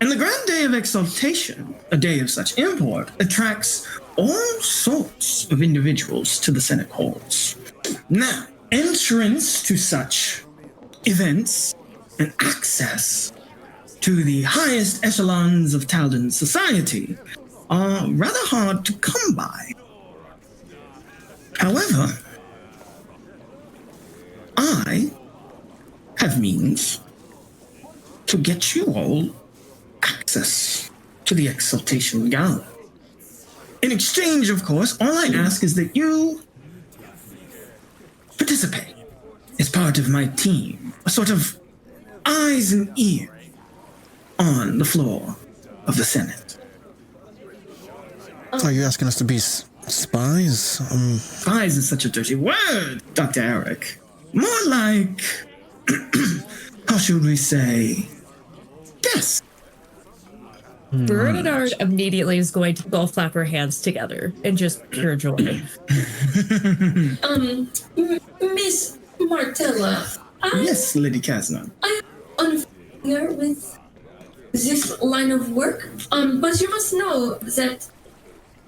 And the Grand Day of Exaltation, a day of such import, attracts all sorts of individuals to the Senate halls. Now, entrance to such events and access to the highest echelons of Taldan society are rather hard to come by. However, I have means to get you all access to the Exaltation Gala. In exchange, of course, all I ask is that you participate as part of my team, a sort of eyes and ears on the floor of the Senate. Are you asking us to be spies? Spies is such a dirty word, Dr. Eric. More like, how should we say, guests. Bernard immediately is going to both clap her hands together in just pure joy. Miss Martella. Yes, Lady Kazna. I'm unfamiliar with this line of work. But you must know that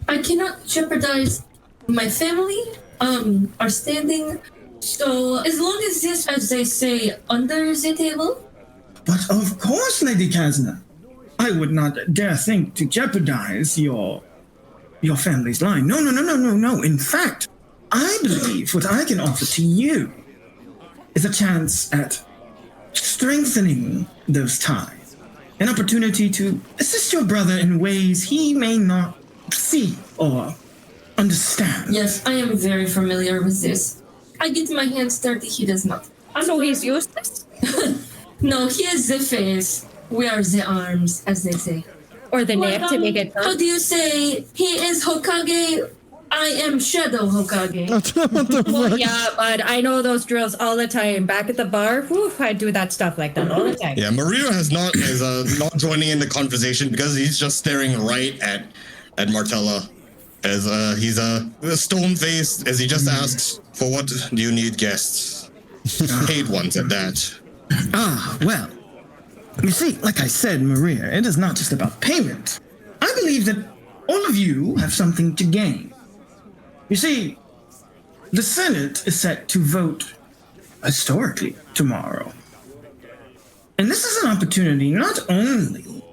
I cannot jeopardize my family, our standing. So as long as this, as they say, under the table. But of course, Lady Kazna. I would not dare think to jeopardize your family's line. No. In fact, I believe what I can offer to you is a chance at strengthening those ties. An opportunity to assist your brother in ways he may not see or understand. Yes, I am very familiar with this. I get my hands dirty, he does not. So he's useless? No, he has the face. We are the arms, as they say. Or the neck to make it... How do you say, he is Hokage, I am Shadow Hokage. Well, yeah, but I know those drills all the time. Back at the bar, I do that stuff like that all the time. Yeah, Maria is not joining in the conversation because he's just staring right at Martella as he's a stone faced as he just asks, for what do you need guests? Paid ones at that. Well, you see, like I said, Maria, it is not just about payment. I believe that all of you have something to gain. You see, the Senate is set to vote historically tomorrow. And this is an opportunity not only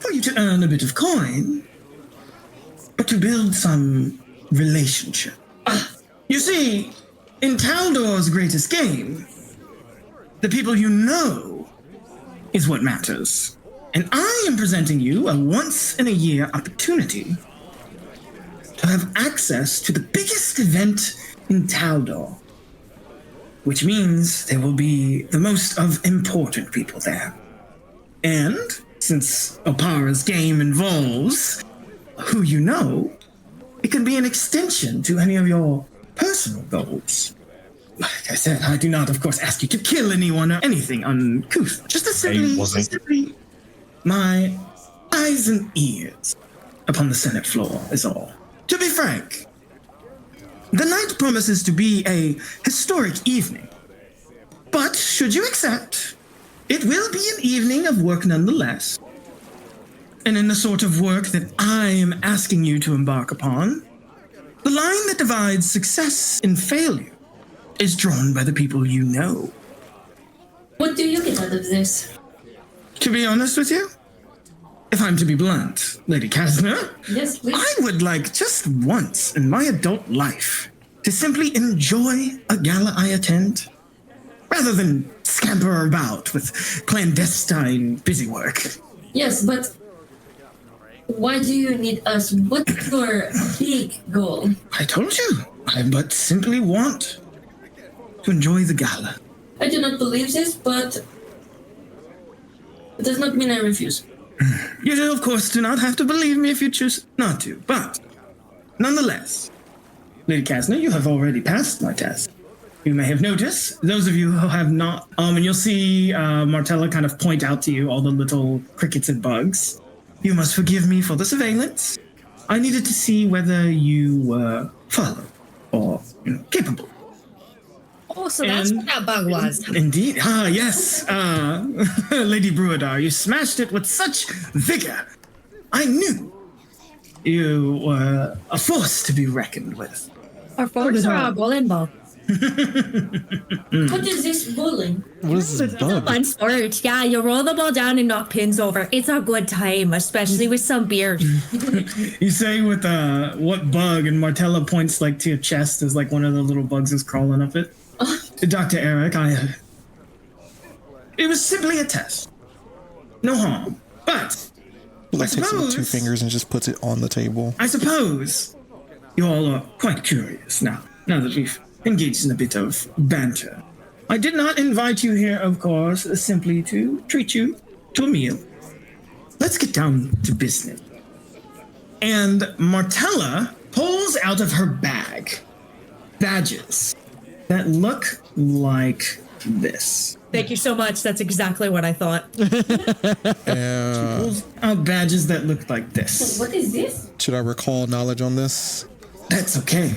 for you to earn a bit of coin, but to build some relationship. You see, in Taldor's greatest game, the people you know is what matters. And I am presenting you a once-in-a-year opportunity to have access to the biggest event in Taldor, which means there will be the most of important people there. And since Opara's game involves who you know, it can be an extension to any of your personal goals. Like I said, I do not, of course, ask you to kill anyone or anything uncouth. Just simply my eyes and ears upon the Senate floor is all. To be frank, the night promises to be a historic evening. But should you accept, it will be an evening of work nonetheless. And in the sort of work that I am asking you to embark upon, the line that divides success and failure is drawn by the people you know. What do you get out of this? To be honest with you, if I'm to be blunt, Lady Kasner, Yes, please. I would like just once in my adult life to simply enjoy a gala I attend, rather than scamper about with clandestine busywork. Yes, but why do you need us? What's your big goal? I told you, I but simply want to enjoy the gala. I do not believe this, but it does not mean I refuse. You do, of course, do not have to believe me if you choose not to, but nonetheless, Lady Kasner, you have already passed my test. You may have noticed, those of you who have not, and you'll see Martella kind of point out to you all the little crickets and bugs. You must forgive me for the surveillance. I needed to see whether you were followed or capable. Oh, so that's what that bug was. Indeed. Ah, yes. Lady Bruadar, you smashed it with such vigor. I knew you were a force to be reckoned with. Our folks are a bowling ball. What is this bowling? What is this It's a bug? fun sport. Yeah, you roll the ball down and knock pins over. It's a good time, especially with some beer. You say with what bug, and Martella points like to your chest as like one of the little bugs is crawling up it. Dr. Eric, it was simply a test. No harm. But Like takes it with 2 fingers and just puts it on the table. I suppose you all are quite curious now that we've engaged in a bit of banter. I did not invite you here, of course, simply to treat you to a meal. Let's get down to business. And Martella pulls out of her bag badges that look like this. Thank you so much. That's exactly what I thought. Pulls out badges that look like this. What is this? Should I recall knowledge on this? That's okay.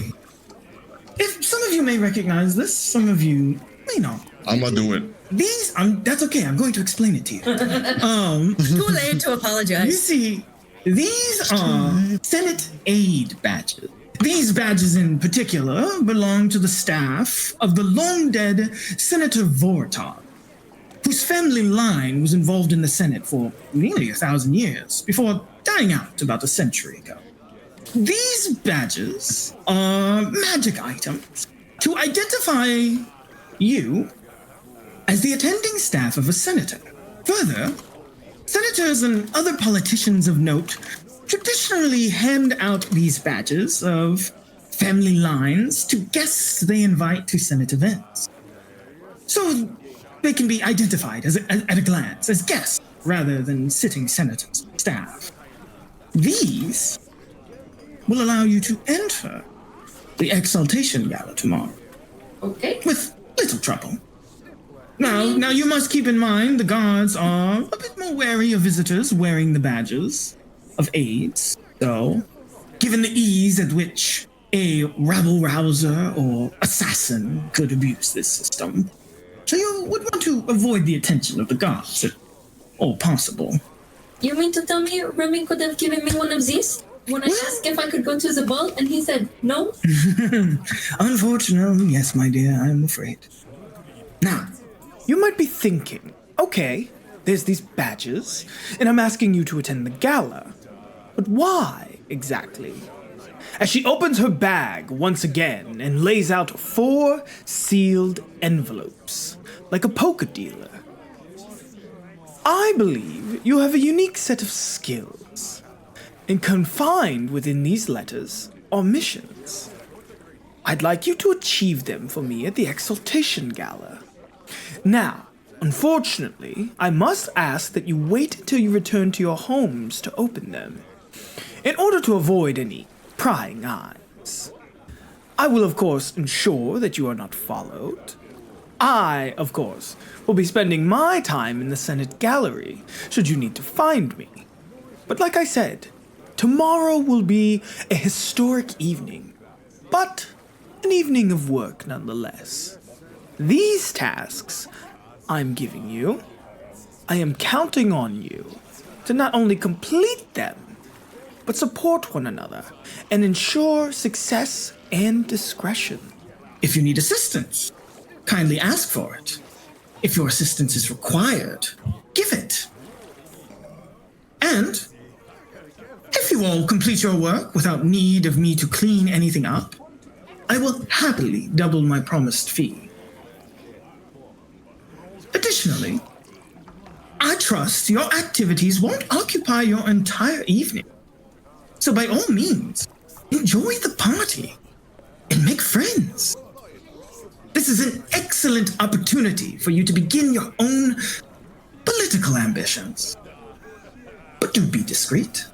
If some of you may recognize this, some of you may not. I'm gonna do it. These, that's okay. I'm going to explain it to you. Too late to You apologize. see, these are Senate aid badges. These badges in particular belong to the staff of the long-dead Senator Vortar, whose family line was involved in the Senate for nearly 1,000 years before dying out about a century ago. These badges are magic items to identify you as the attending staff of a senator. Further, senators and other politicians of note traditionally hand out these badges of family lines to guests they invite to Senate events. So they can be identified at a glance as guests rather than sitting senators and staff. These will allow you to enter the Exaltation Gala tomorrow Okay. with little trouble. Now you must keep in mind the guards are a bit more wary of visitors wearing the badges of aides. So, given the ease at which a rabble-rouser or assassin could abuse this system, So you would want to avoid the attention of the guards, if all possible. You mean to tell me Remy could have given me one of these? When I asked if I could go to the ball, and he said no? Unfortunately, yes, my dear, I'm afraid. Now, you might be thinking, okay, there's these badges, and I'm asking you to attend the gala. But why, exactly? As she opens her bag once again and lays out 4 sealed envelopes, like a poker dealer. I believe you have a unique set of skills, and confined within these letters are missions. I'd like you to achieve them for me at the Exaltation Gala. Now, unfortunately, I must ask that you wait until you return to your homes to open them, in order to avoid any prying eyes. I will, of course, ensure that you are not followed. I, of course, will be spending my time in the Senate Gallery, should you need to find me. But like I said, tomorrow will be a historic evening, but an evening of work nonetheless. These tasks I'm giving you, I am counting on you to not only complete them, but support one another and ensure success and discretion. If you need assistance, kindly ask for it. If your assistance is required, give it. And if you all complete your work without need of me to clean anything up, I will happily double my promised fee. Additionally, I trust your activities won't occupy your entire evening. So by all means, enjoy the party and make friends. This is an excellent opportunity for you to begin your own political ambitions. But do be discreet.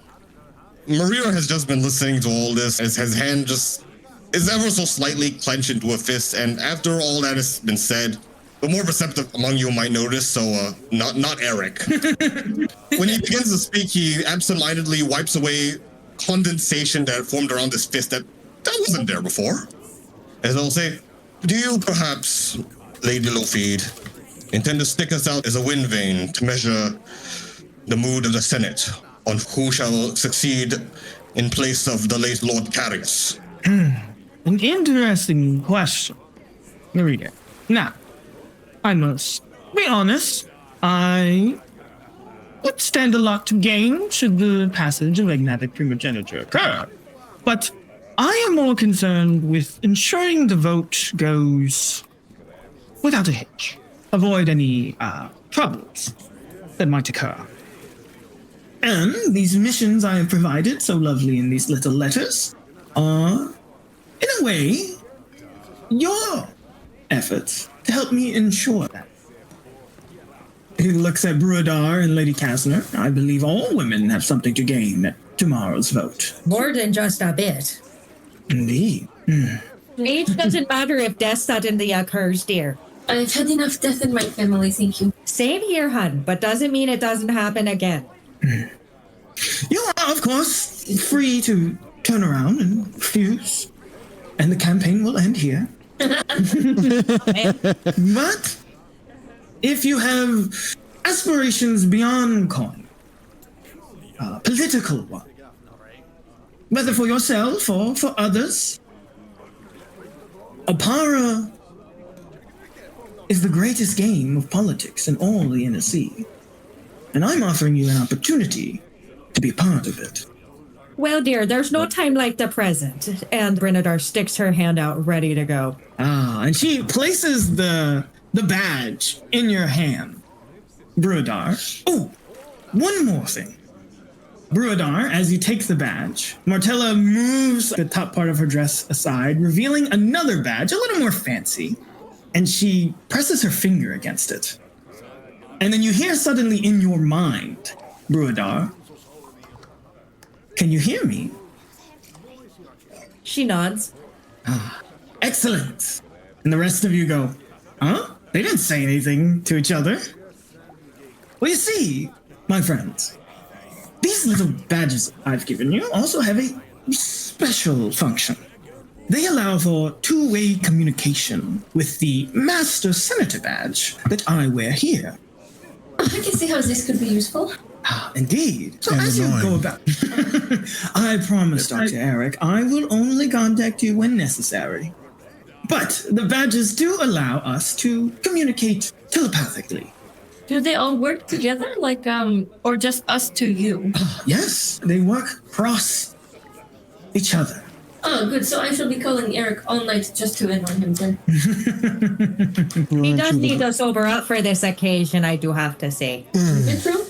Maria has just been listening to all this as his hand just is ever so slightly clenched into a fist, and after all that has been said, the more receptive among you might notice, so not Eric. When he begins to speak, he absentmindedly wipes away condensation that formed around his fist that wasn't there before. As I'll say, do you perhaps, Lady Lofeed, intend to stick us out as a wind vane to measure the mood of the Senate on who shall succeed in place of the late Lord Carius? An interesting question, Maria. Now, I must be honest, I would stand a lot to gain should the passage of agnatic primogeniture occur. But I am more concerned with ensuring the vote goes without a hitch. Avoid any troubles that might occur. And these missions I have provided so lovely in these little letters are, in a way, your efforts to help me ensure that. He looks at Bruadar and Lady Kasner. I believe all women have something to gain at tomorrow's vote. More than just a bit. Indeed. Age doesn't matter if death suddenly occurs, dear. I've had enough death in my family, thank you. Same here, hun, but doesn't mean it doesn't happen again. You are, of course, free to turn around and refuse, and the campaign will end here. But if you have aspirations beyond coin, political one, whether for yourself or for others, Apara is the greatest game of politics in all the Inner Sea, and I'm offering you an opportunity to be part of it. Well, dear, there's no time like the present. And Brenadar sticks her hand out, ready to go. And she places the badge in your hand, Bruadar. Oh, one more thing. Bruadar, as you take the badge, Martella moves the top part of her dress aside, revealing another badge, a little more fancy, and she presses her finger against it. And then you hear suddenly in your mind, Bruadar, can you hear me? She nods. Excellent. And the rest of you go, huh? They didn't say anything to each other. Well, you see, my friends, these little badges I've given you also have a special function. They allow for two-way communication with the Master Senator badge that I wear here. I can see how this could be useful. Ah, indeed. So And as you go annoying. about... I promise, Dr. Eric, I will only contact you when necessary. But the badges do allow us to communicate telepathically. Do they all work together, like, or just us to you? Yes, they work cross each other. Oh, good. So I shall be calling Eric all night just to annoy him then. He does need to sober up for this occasion, I do have to say. It's true?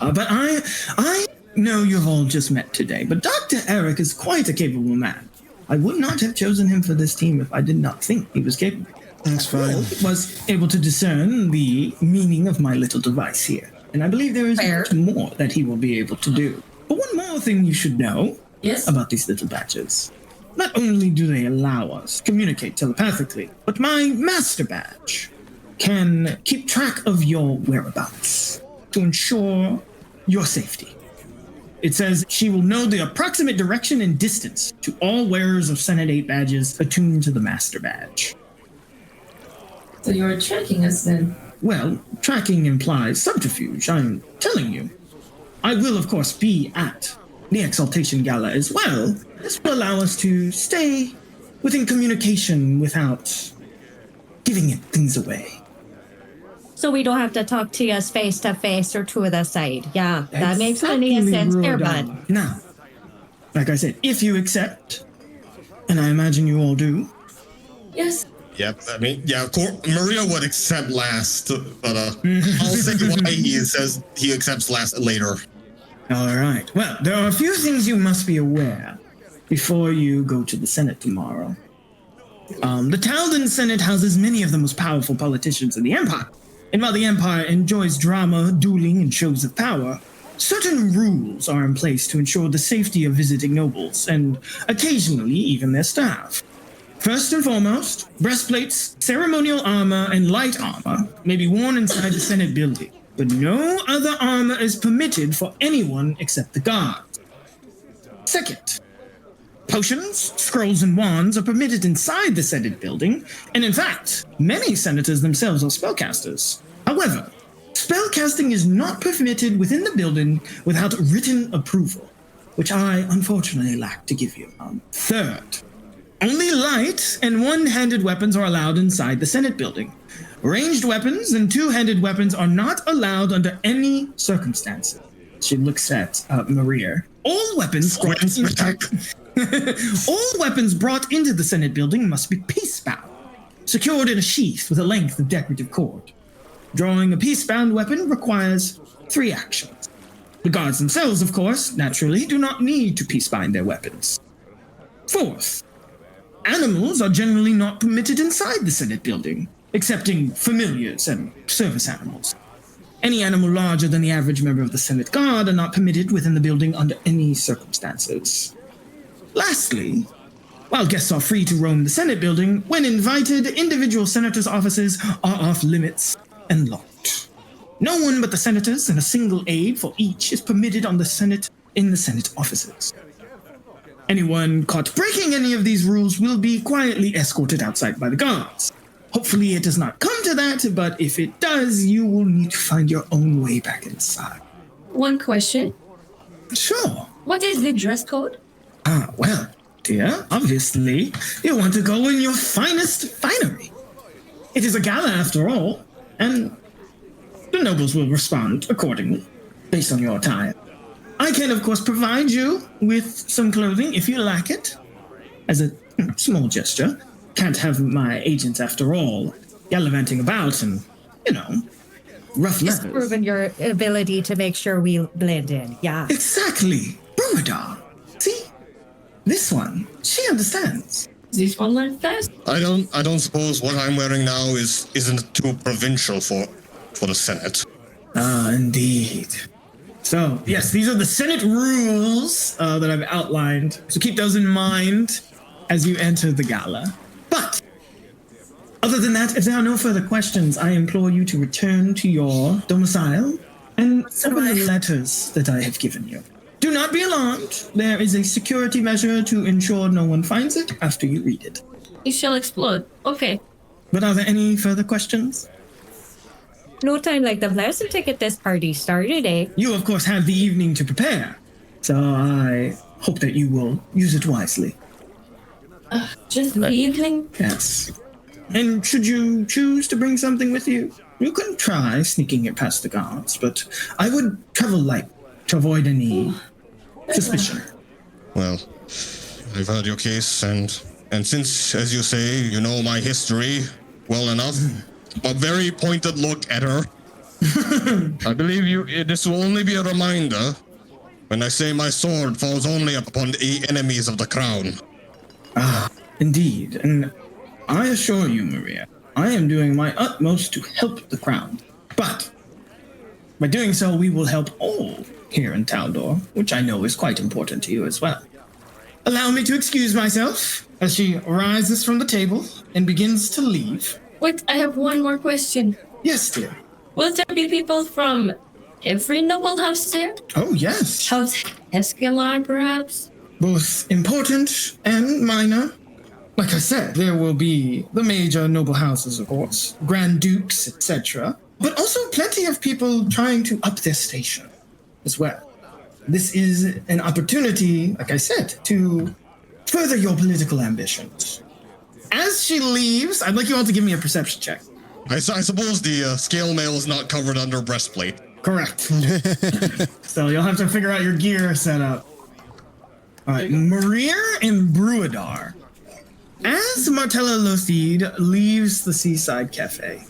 But I know you've all just met today, but Dr. Eric is quite a capable man. I would not have chosen him for this team if I did not think he was capable. That's fine. Was able to discern the meaning of my little device here. And I believe there is Fair. much more that he will be able to do. But one more thing you should know Yes? about these little badges. Not only do they allow us to communicate telepathically, but my master badge can keep track of your whereabouts to ensure your safety. It says she will know the approximate direction and distance to all wearers of Senate 8 badges attuned to the master badge. So you're tracking us then? Well, tracking implies subterfuge, I'm telling you. I will, of course, be at the Exaltation Gala as well. This will allow us to stay within communication without giving things away. So we don't have to talk to us face to face or to the side. Yeah, that makes plenty of Exactly, sense there, Rodon. bud. Now, like I said, if you accept, and I imagine you all do, Yes. Yep, I mean, yeah, Maria would accept last, but I'll say why he says he accepts last later. all right. Well, there are a few things you must be aware before you go to the Senate tomorrow. The Taldor Senate houses many of the most powerful politicians in the Empire. And while the Empire enjoys drama, dueling, and shows of power, certain rules are in place to ensure the safety of visiting nobles, and occasionally even their staff. First and foremost, breastplates, ceremonial armor, and light armor may be worn inside the Senate building, but no other armor is permitted for anyone except the guards. Second, potions, scrolls, and wands are permitted inside the Senate building, and in fact, many senators themselves are spellcasters. However, spellcasting is not permitted within the building without written approval, which I unfortunately lack to give you. Third, only light and one-handed weapons are allowed inside the Senate building. Ranged weapons and two-handed weapons are not allowed under any circumstances. She looks at Maria. All weapons brought all weapons brought into the Senate building must be peace-bound, secured in a sheath with a length of decorative cord. Drawing a peace-bound weapon requires 3 actions. The guards themselves, of course, naturally, do not need to peace-bind their weapons. Fourth, animals are generally not permitted inside the Senate building, excepting familiars and service animals. Any animal larger than the average member of the Senate Guard are not permitted within the building under any circumstances. Lastly, while guests are free to roam the Senate building, when invited, individual senators' offices are off limits and locked. No one but the senators and a single aide for each is permitted in the Senate offices. Anyone caught breaking any of these rules will be quietly escorted outside by the guards. Hopefully it does not come to that, but if it does, you will need to find your own way back inside. One question. Sure. What is the dress code? Well, dear, obviously, you want to go in your finest finery. It is a gala after all, and the nobles will respond accordingly, based on your attire. I can, of course, provide you with some clothing if you lack it, as a small gesture. Can't have my agents, after all, gallivanting about and, rough Just leathers. proving your ability to make sure we blend in. Yeah. Exactly. Brumadar. See? This one, she understands. This one learned fast. I don't suppose what I'm wearing now isn't too provincial for the Senate. Ah, indeed. So, yes, these are the Senate rules that I've outlined. So keep those in mind as you enter the gala. But, other than that, if there are no further questions, I implore you to return to your domicile and open the letters that I have given you. Do not not be alarmed. There is a security measure to ensure no one finds it after you read it. It shall explode. Okay. But are there any further questions? No time like the present to get this party started, eh? You, of course, have the evening to prepare, so I hope that you will use it wisely. Just the evening? Yes. And should you choose to bring something with you, you can try sneaking it past the guards, but I would travel light to avoid any suspicion. Well, I've heard your case, and since, as you say, you know my history well enough, a very pointed look at her. I believe this will only be a reminder when I say my sword falls only upon the enemies of the crown. Indeed, and I assure you, Maria, I am doing my utmost to help the crown. But by doing so, we will help all here in Taldor, which I know is quite important to you as well. Allow me to excuse myself as she rises from the table and begins to leave. Wait, I have one more question. Yes, dear. Will there be people from every noble house there? Oh, yes. House Escalon, perhaps? Both important and minor. Like I said, there will be the major noble houses, of course, Grand Dukes, etc. But also plenty of people trying to up their station as well. This is an opportunity, like I said, to further your political ambitions. As she leaves, I'd like you all to give me a perception check. I suppose the scale mail is not covered under breastplate. Correct. So you'll have to figure out your gear setup. All right, Maria and Bruadar. As Martella Lothide leaves the Seaside Cafe,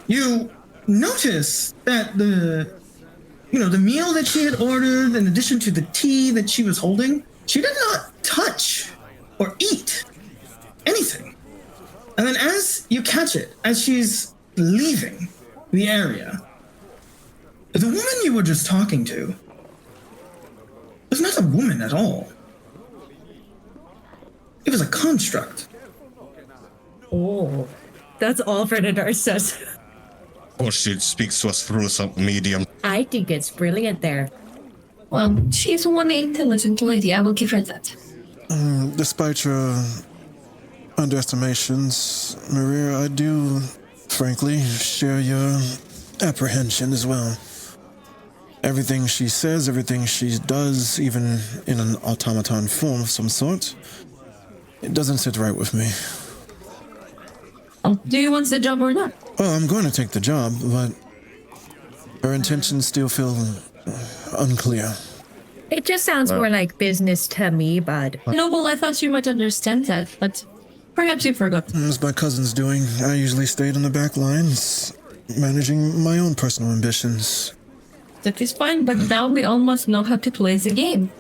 you notice that the meal that she had ordered, in addition to the tea that she was holding, she did not touch or eat anything. And then as you catch it, as she's leaving the area, the woman you were just talking to was not a woman at all. It was a construct. Oh, that's all Bernadar says. Of course, she speaks to us through some medium. I think it's brilliant there. Well, she's one intelligent lady. I will give her that. Despite your underestimations, Maria, I do, frankly, share your apprehension as well. Everything she says, everything she does, even in an automaton form of some sort, it doesn't sit right with me. Oh, do you want the job or not? Well, I'm going to take the job, but her intentions still feel unclear. It just sounds more like business to me, bud. Noble, I thought you might understand that, but perhaps you forgot. It's my cousin's doing. I usually stayed on the back lines, managing my own personal ambitions. That is fine, but now we almost know how to play the game.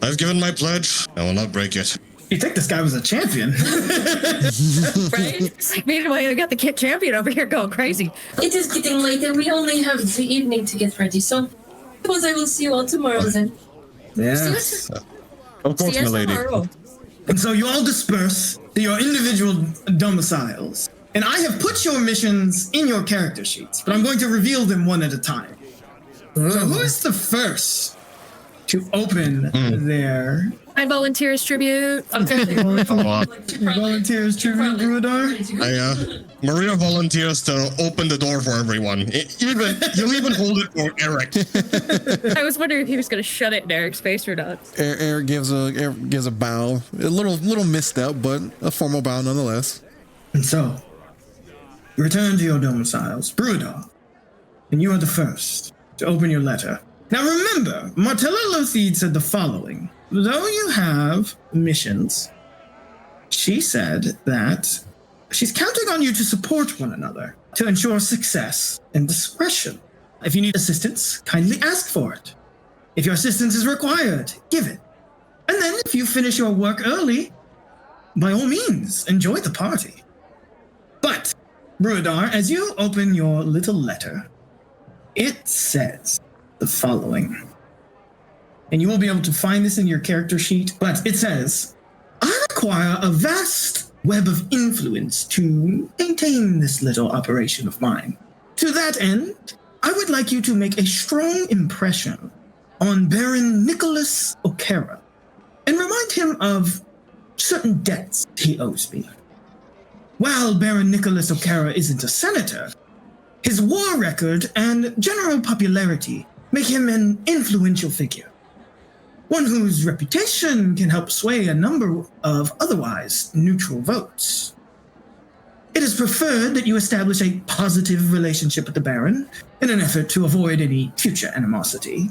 I've given my pledge. I will not break it. You think this guy was a champion? Right? It's like, meanwhile, you got the kid champion over here going crazy. It is getting late and we only have the evening to get ready, so I suppose I will see you all tomorrow then. Yes. Of course, my lady. And so you all disperse to your individual domiciles. And I have put your missions in your character sheets, but I'm going to reveal them one at a time. So who is the first to open their... I volunteer as tribute. Volunteers tribute, Bruadar? Maria volunteers to open the door for everyone. You'll even hold it for Eric. I was wondering if he was going to shut it in Eric's face or not. Eric gives a bow, a little misstep, but a formal bow nonetheless. And so, return to your domiciles, Bruadar, and you are the first to open your letter. Now remember, Martella Lothide said the following. Though you have missions, she said that she's counting on you to support one another, to ensure success and discretion. If you need assistance, kindly ask for it. If your assistance is required, give it. And then if you finish your work early, by all means, enjoy the party. But, Bruadar, as you open your little letter, it says the following. And you will be able to find this in your character sheet, but it says, I require a vast web of influence to maintain this little operation of mine. To that end, I would like you to make a strong impression on Baron Nicholas O'Cara and remind him of certain debts he owes me. While Baron Nicholas O'Cara isn't a senator, his war record and general popularity make him an influential figure, one whose reputation can help sway a number of otherwise neutral votes. It is preferred that you establish a positive relationship with the Baron in an effort to avoid any future animosity.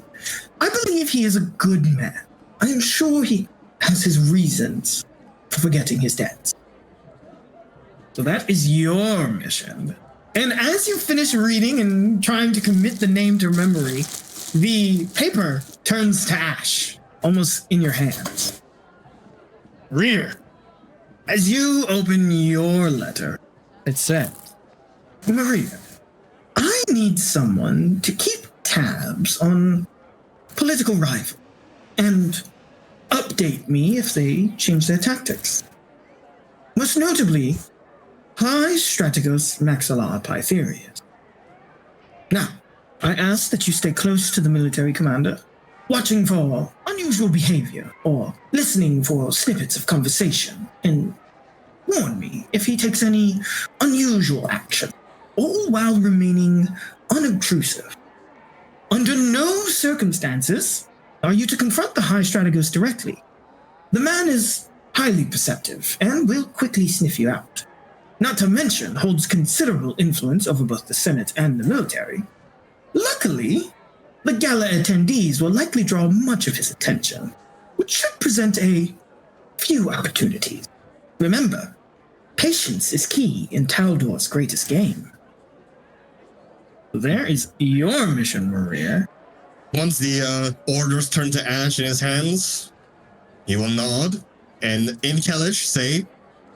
I believe he is a good man. I am sure he has his reasons for forgetting his debts. So that is your mission. And as you finish reading and trying to commit the name to memory, the paper turns to ash, almost in your hands. Rear, as you open your letter, it says, Maria, I need someone to keep tabs on political rivals and update me if they change their tactics. Most notably, High Strategos Maxillar Pytherius. Now, I ask that you stay close to the military commander, watching for unusual behavior or listening for snippets of conversation, and warn me if he takes any unusual action, all while remaining unobtrusive. Under no circumstances are you to confront the High Strategos directly. The man is highly perceptive and will quickly sniff you out. Not to mention holds considerable influence over both the Senate and the military. Luckily, the gala attendees will likely draw much of his attention, which should present a few opportunities. Remember, patience is key in Taldor's greatest game. There is your mission, Maria. Once the orders turn to ash in his hands, he will nod and in Kalish say,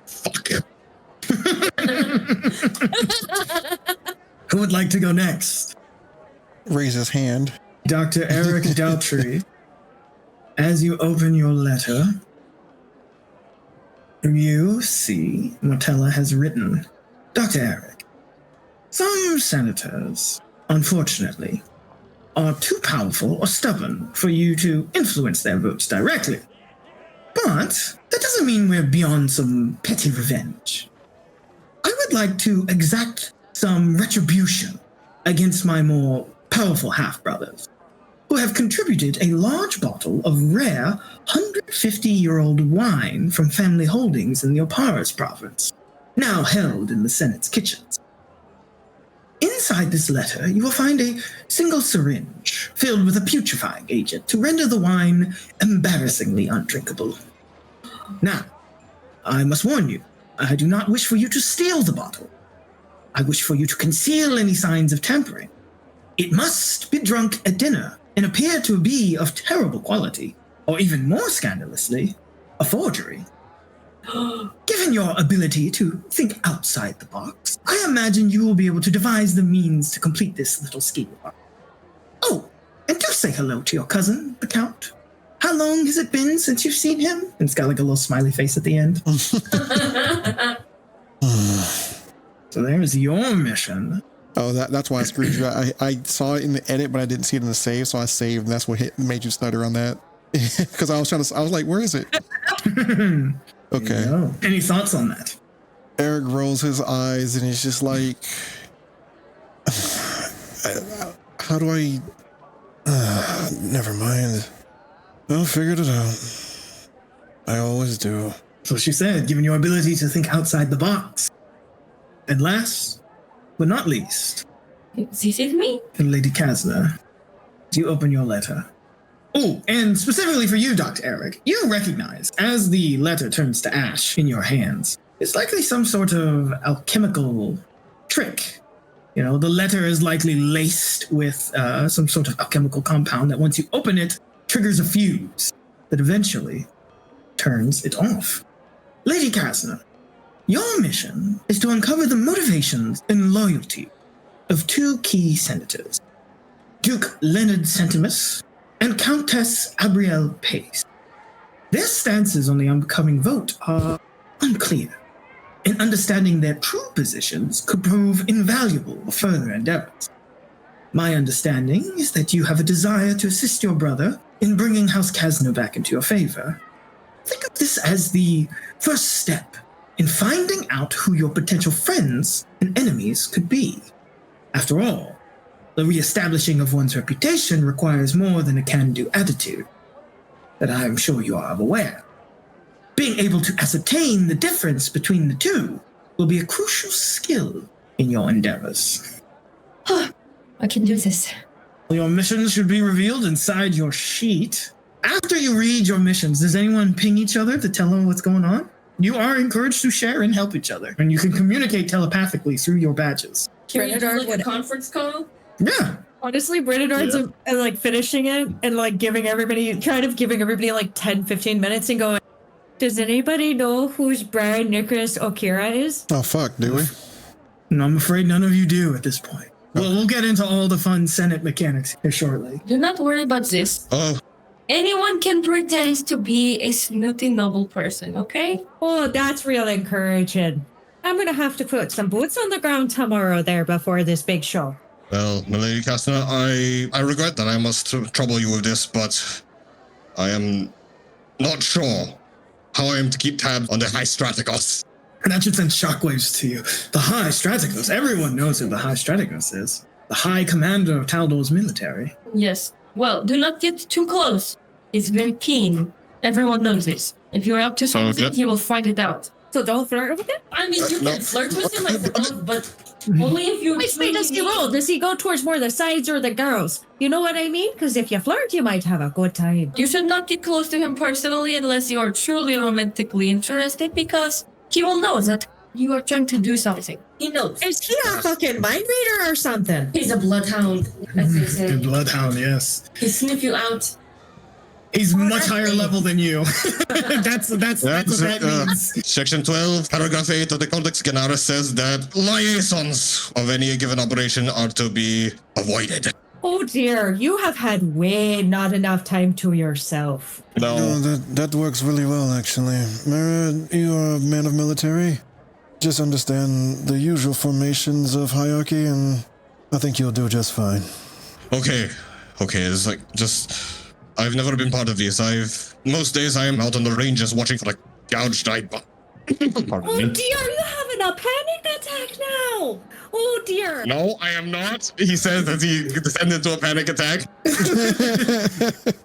fuck it. Who would like to go next? Raise his hand. Dr. Eric Daltrey, as you open your letter, you see Mortella has written, Dr. Eric, some senators, unfortunately, are too powerful or stubborn for you to influence their votes directly. But that doesn't mean we're beyond some petty revenge. I would like to exact some retribution against my more powerful half-brothers, who have contributed a large bottle of rare 150-year-old wine from family holdings in the Oparas province, now held in the Senate's kitchens. Inside this letter, you will find a single syringe filled with a putrefying agent to render the wine embarrassingly undrinkable. Now, I must warn you, I do not wish for you to steal the bottle. I wish for you to conceal any signs of tampering. It must be drunk at dinner and appear to be of terrible quality, or even more scandalously, a forgery. Given your ability to think outside the box, I imagine you will be able to devise the means to complete this little scheme. Oh, and do say hello to your cousin, the Count. How long has it been since you've seen him? And it's got like a little smiley face at the end. So there's your mission. Oh, that's why I screwed you. I saw it in the edit, but I didn't see it in the save, so I saved, and that's what made you stutter on that. Because I was like, where is it? Okay. Yeah. Any thoughts on that? Eric rolls his eyes, and he's just like, how do I... never mind. I figured it out. I always do. So she said, given your ability to think outside the box. And last, but not least, Is it me? Lady Kasna, you open your letter. Oh, and specifically for you, Dr. Eric, you recognize, as the letter turns to ash in your hands, it's likely some sort of alchemical trick. You know, the letter is likely laced with some sort of alchemical compound that once you open it, triggers a fuse that eventually turns it off. Lady Kasna, your mission is to uncover the motivations and loyalty of two key senators, Duke Leonard Centimus and Countess Abrielle Pace. Their stances on the upcoming vote are unclear, and understanding their true positions could prove invaluable for further endeavors. My understanding is that you have a desire to assist your brother in bringing House Kasner back into your favor. Think of this as the first step in finding out who your potential friends and enemies could be. After all, the reestablishing of one's reputation requires more than a can-do attitude, that I am sure you are aware. Being able to ascertain the difference between the two will be a crucial skill in your endeavors. I can do this. Your missions should be revealed inside your sheet. After you read your missions, does anyone ping each other to tell them what's going on? You are encouraged to share and help each other, and you can communicate telepathically through your badges. Can we do Renadar like a would- conference call? Yeah. Honestly, Brenadard's like finishing it and like giving everybody like 10, 15 minutes and going, does anybody know who's Brian Nicholas Okira is? Oh, fuck, do we? No, I'm afraid none of you do at this point. Well, we'll get into all the fun Senate mechanics here shortly. Do not worry about this. Oh, Anyone can pretend to be a snooty noble person, okay? Oh, that's real encouraging. I'm gonna have to put some boots on the ground tomorrow there before this big show. well, Milady Kastner, I regret that I must trouble you with this, but I am not sure how I am to keep tabs on the High Strategos. And that should send shockwaves to you. The High Strategos. Everyone knows who the High Strategos is. The High Commander of Taldor's military. Yes. Well, do not get too close. He's very keen. Everyone knows this. If you're up to something, Okay. he will find it out. So don't flirt with him? I mean, you No. can flirt with him, I suppose, but only if you. Wait, does he roll? Does he go towards more the sides or the girls? You know what I mean? Because if you flirt, you might have a good time. You should not get close to him personally unless you are truly romantically interested, because he will know that you are trying to do something. He knows. Is he a fucking mind reader or something? He's a bloodhound, as they say. Good Bloodhound, yes. He sniff you out. He's much that's higher me. level than you. that's what that means. Section 12, paragraph 8 of the Codex Genara says that liaisons of any given operation are to be avoided. Oh dear, you have had way not enough time to yourself. No, that works really well, actually. Mara, you are a man of military. Just understand the usual formations of hierarchy, and I think you'll do just fine. Okay, it's like just I've never been part of these. Most days I am out on the ranges watching for like gouged eye. Pardon Oh me. dear, you're having a panic attack now. Oh dear. No, I am not. He says that he descended into a panic attack.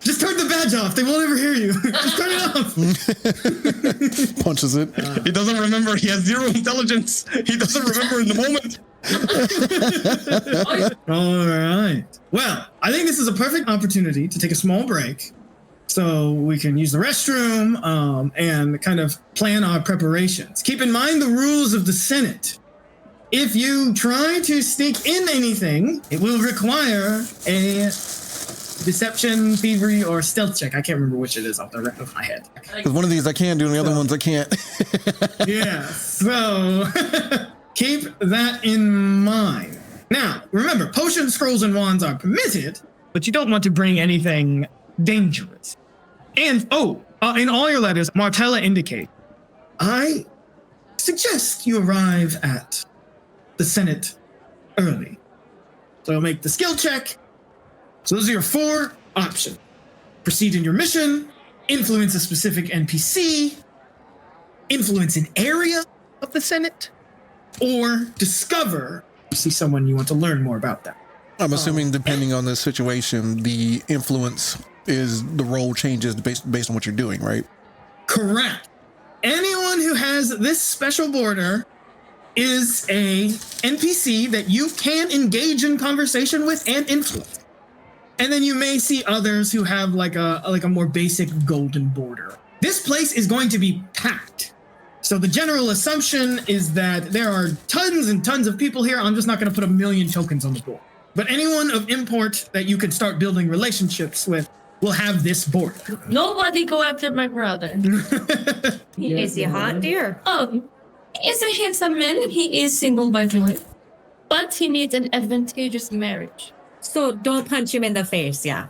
Just turn the badge off. They won't ever hear you. Just turn it off. Punches it. He doesn't remember. He has zero intelligence. He doesn't remember in the moment. All right. Well, I think this is a perfect opportunity to take a small break so we can use the restroom and kind of plan our preparations. Keep in mind the rules of the Senate. If you try to sneak in anything, it will require a deception, thievery, or stealth check. I can't remember which it is off the top of my head. Because one of these I can do, and the other ones I can't. Yeah, so keep that in mind. Now, remember, potions, scrolls, and wands are permitted, but you don't want to bring anything dangerous. And, in all your letters, Martella indicate, I suggest you arrive at the Senate early. So make the skill check. So those are your 4 options. Proceed in your mission, influence a specific NPC, influence an area of the Senate, or discover see someone you want to learn more about them. I'm assuming, depending on the situation, the influence is the role changes based on what you're doing, right? Correct. Anyone who has this special border is a NPC that you can engage in conversation with and influence. And then you may see others who have like a more basic golden border. This place is going to be packed. So the general assumption is that there are tons and tons of people here. I'm just not going to put 1 million tokens on the board. But anyone of import that you can start building relationships with will have this border. Nobody go after my brother. Is he hot, dear? Oh, he's a handsome man. He is single, by the way. But he needs an advantageous marriage. So don't punch him in the face, yeah.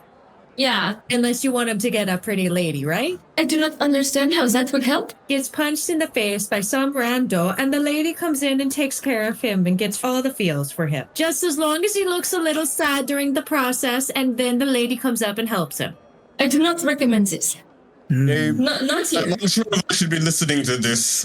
Yeah, Unless you want him to get a pretty lady, right? I do not understand how that would help. Gets punched in the face by some rando, and the lady comes in and takes care of him and gets all the feels for him. Just as long as he looks a little sad during the process, and then the lady comes up and helps him. I do not recommend this. Gabe, Not here. I'm not sure if I should be listening to this.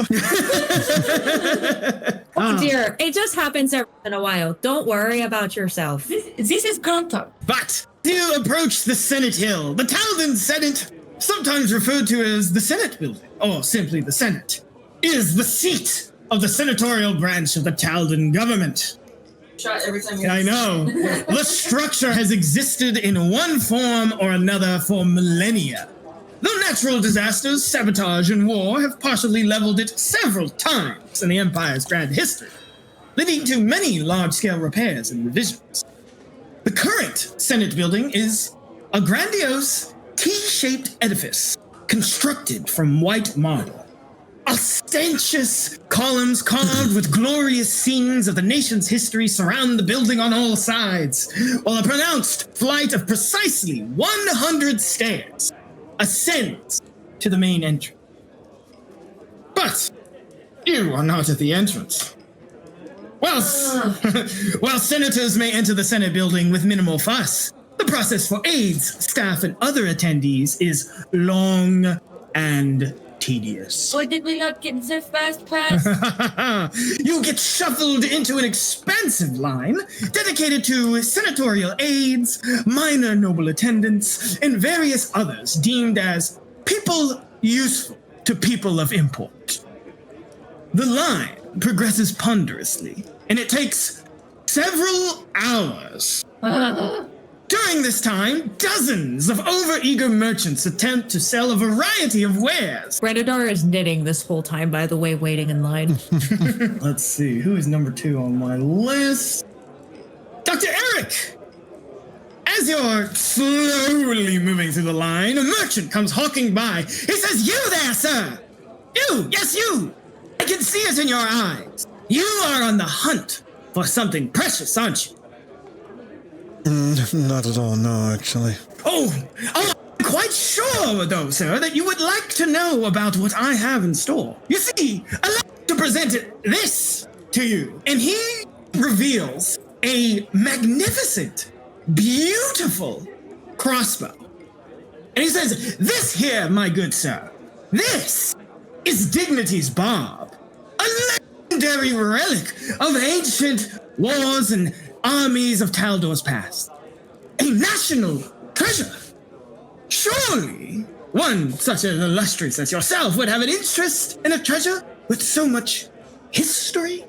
Oh dear, it just happens every in a while. Don't worry about yourself. This is Granta. But you approach the Senate Hill. The Talden Senate, sometimes referred to as the Senate Building, or simply the Senate, is the seat of the senatorial branch of the Talden government. Shot every time I know. The structure has existed in one form or another for millennia. Though natural disasters, sabotage, and war have partially leveled it several times in the Empire's grand history, leading to many large-scale repairs and revisions. The current Senate building is a grandiose T-shaped edifice constructed from white marble. Ostentatious columns carved with glorious scenes of the nation's history surround the building on all sides, while a pronounced flight of precisely 100 stairs ascends to the main entrance. But you are not at the entrance. While senators may enter the Senate building with minimal fuss, the process for aides, staff, and other attendees is long and tedious. Why did we not get the fast pass? You get shuffled into an expansive line dedicated to senatorial aides, minor noble attendants, and various others deemed as people useful to people of import. The line progresses ponderously, and it takes several hours. During this time, dozens of overeager merchants attempt to sell a variety of wares. Renadar is knitting this whole time, by the way, waiting in line. Let's see, who is number 2 on my list? Dr. Eric! As you're slowly moving through the line, a merchant comes hawking by. He says, "You there, sir! You! Yes, you! I can see it in your eyes. You are on the hunt for something precious, aren't you?" Not at all, no, actually. Oh, I'm quite sure, though, sir, that you would like to know about what I have in store. You see, allow me to present this to you. And he reveals a magnificent, beautiful crossbow. And he says, "This here, my good sir, this is Dignity's Barb, a legendary relic of ancient wars and armies of Taldor's past. A national treasure. Surely one such as illustrious as yourself would have an interest in a treasure with so much history."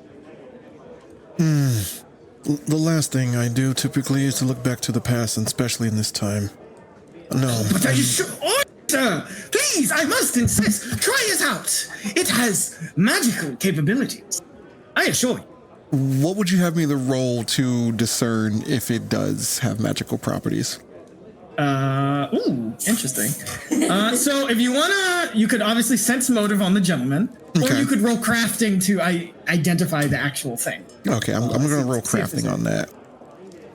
The last thing I do typically is to look back to the past, and especially in this time. No. But are you sure? Oh, sir, please, I must insist. Try it out. It has magical capabilities, I assure you. What would you have me the roll to discern if it does have magical properties? Interesting. So if you wanna, you could obviously sense motive on the gentleman, or Okay. you could roll crafting to identify the actual thing. Okay, I'm going to roll crafting on that.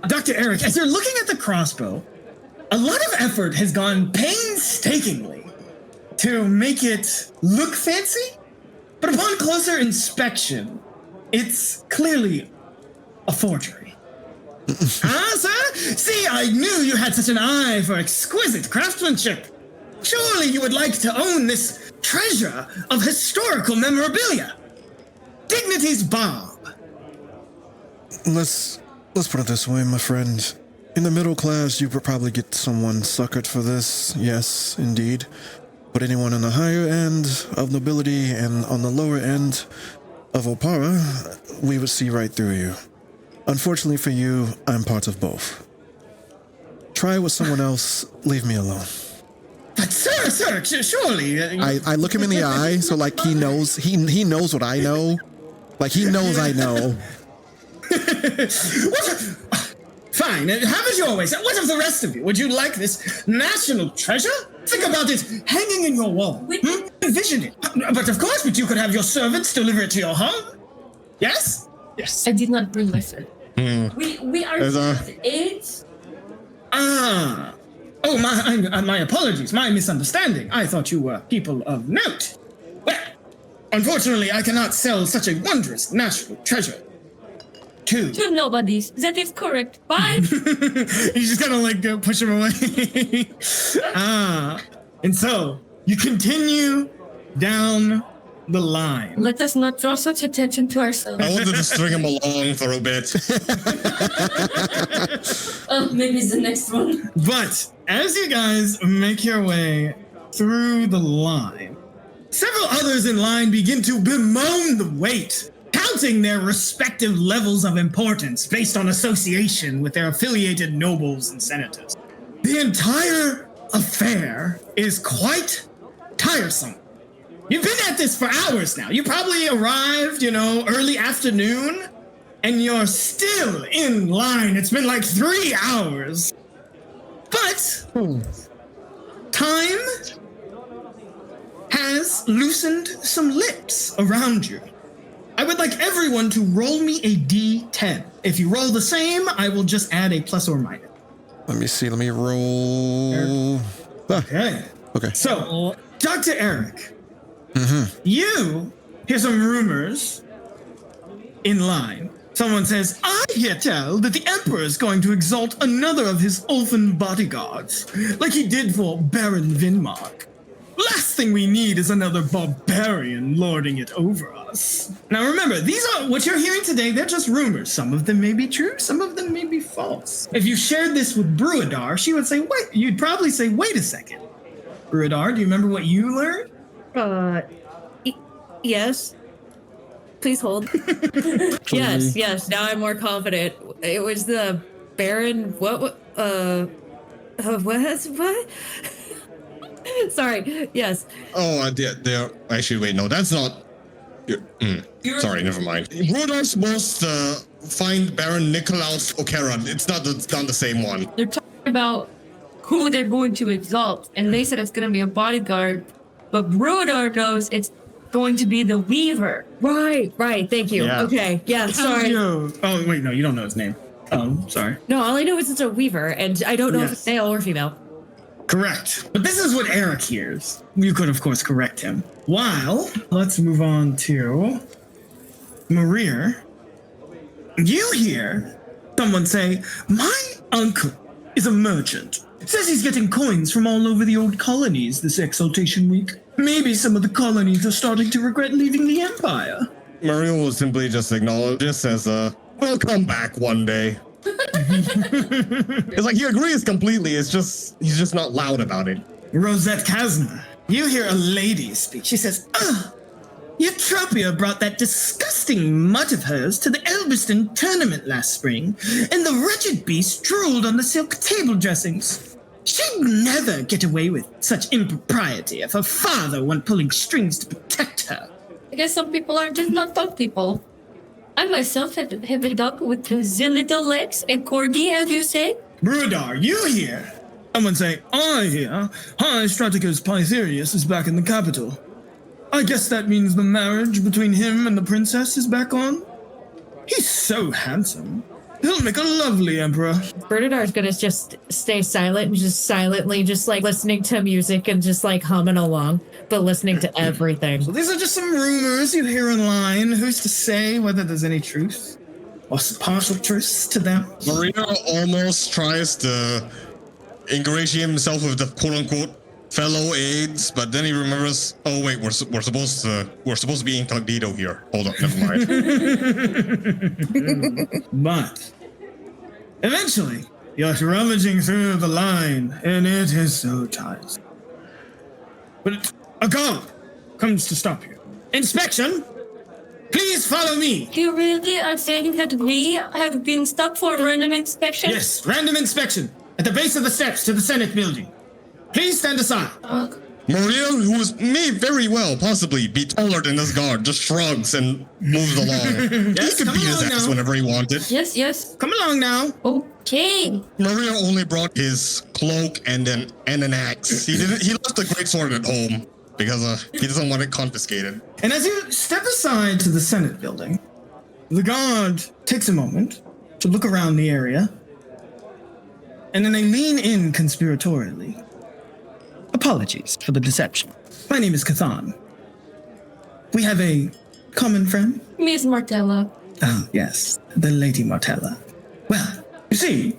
Dr. Eric, as you're looking at the crossbow, a lot of effort has gone painstakingly to make it look fancy, but upon closer inspection, it's clearly a forgery. Sir? See, I knew you had such an eye for exquisite craftsmanship. Surely you would like to own this treasure of historical memorabilia. Dignity's Barb. Let's put it this way, my friend. In the middle class, you could probably get someone suckered for this. Yes, indeed. But anyone on the higher end of nobility and on the lower end of Opara, we would see right through you. Unfortunately for you, I'm part of both. Try with someone else, leave me alone. But sir, surely. I look him in the eye, so like he knows what I know. Like he knows I know. Fine, have it your way. What of the rest of you? Would you like this national treasure? Think about it hanging in your wall. Envision it. But of course, you could have your servants deliver it to your home. Yes? Yes. I did not bring my friend. We are There's a- aides. Oh, my apologies. My misunderstanding. I thought you were people of note. Well, unfortunately, I cannot sell such a wondrous national treasure to... To nobodies. That is correct. Bye. You just kind of like push him away. And so you continue down the line. Let us not draw such attention to ourselves. I wanted to string him along for a bit. Oh, maybe it's the next one. But as you guys make your way through the line, several others in line begin to bemoan the wait, counting their respective levels of importance based on association with their affiliated nobles and senators. The entire affair is quite tiresome. You've been at this for hours now. You probably arrived, early afternoon, and you're still in line. It's been like 3 hours. But time has loosened some lips around you. I would like everyone to roll me a D10. If you roll the same, I will just add a plus or minus. Let me see. Let me roll. Okay. Okay. So, Dr. Eric, you hear some rumors in line. Someone says, I hear tell that the Emperor is going to exalt another of his elfin bodyguards, like he did for Baron Vinmark. Last thing we need is another barbarian lording it over us. Now remember, these are what you're hearing today, they're just rumors. Some of them may be true, some of them may be false. If you shared this with Bruadar, she would say, wait, you'd probably say, wait a second. Bruadar, do you remember what you learned? Yes. Please hold. Yes. Now I'm more confident. It was the Baron. What? Sorry. Yes. Oh, they're actually, wait, no, that's not. Sorry, never mind. Brudar's supposed to find Baron Nikolaus O'Karan. It's not the same one. They're talking about who they're going to exalt, and they said it's going to be a bodyguard, but Brodar knows it's going to be the Weaver. Right. Thank you. Yeah. Okay. Yeah. Sorry. Oh, wait, no, you don't know his name. Oh, sorry. No, all I know is it's a Weaver, and I don't know if it's male or female. Correct. But this is what Eric hears. You could, of course, correct him. While, let's move on to Maria. You hear someone say, my uncle is a merchant. Says he's getting coins from all over the old colonies this exaltation week. Maybe some of the colonies are starting to regret leaving the Empire. Mario will simply just acknowledge this as we'll come back one day. It's like he agrees completely. It's just he's just not loud about it. Rosette Kasner, you hear a lady speak. She says, Eutropia brought that disgusting mutt of hers to the Elberston tournament last spring, and the wretched beast drooled on the silk table dressings. She'd never get away with such impropriety if her father weren't pulling strings to protect her. I guess some people are just not dog people. I myself have a dog with 2 little legs, a corgi, as you say. Brudar, you hear? Someone say, I hear. High Straticus Pytherius is back in the capital. I guess that means the marriage between him and the princess is back on? He's so handsome. He'll make a lovely emperor. Bernadar's gonna just stay silent and just silently just like listening to music and just like humming along, but listening to everything. So these are just some rumors you hear online. Who's to say whether there's any truth or some partial truth to them? Maria almost tries to ingratiate himself with the quote-unquote fellow aides, but then he remembers, oh wait, we're supposed to be incognito here. Hold up, never mind. But eventually, you're rummaging through the line, and it is so tiresome. But a guard comes to stop you. Inspection! Please follow me! You really are saying that we have been stopped for random inspection? Yes, random inspection. At the base of the steps to the Senate building. Please stand aside. Maria, who may very well possibly be taller than this guard, just shrugs and moves along. Yes, He could come beat his along ass now. whenever he wanted. Yes. Come along now. Okay. Maria only brought his cloak and an axe. He left the greatsword at home because he doesn't want it confiscated. And as you step aside to the Senate building, the guard takes a moment to look around the area And then they lean in conspiratorially. Apologies for the deception. My name is Cathan. We have a common friend. Miss Martella. Oh, yes, the Lady Martella. Well, you see,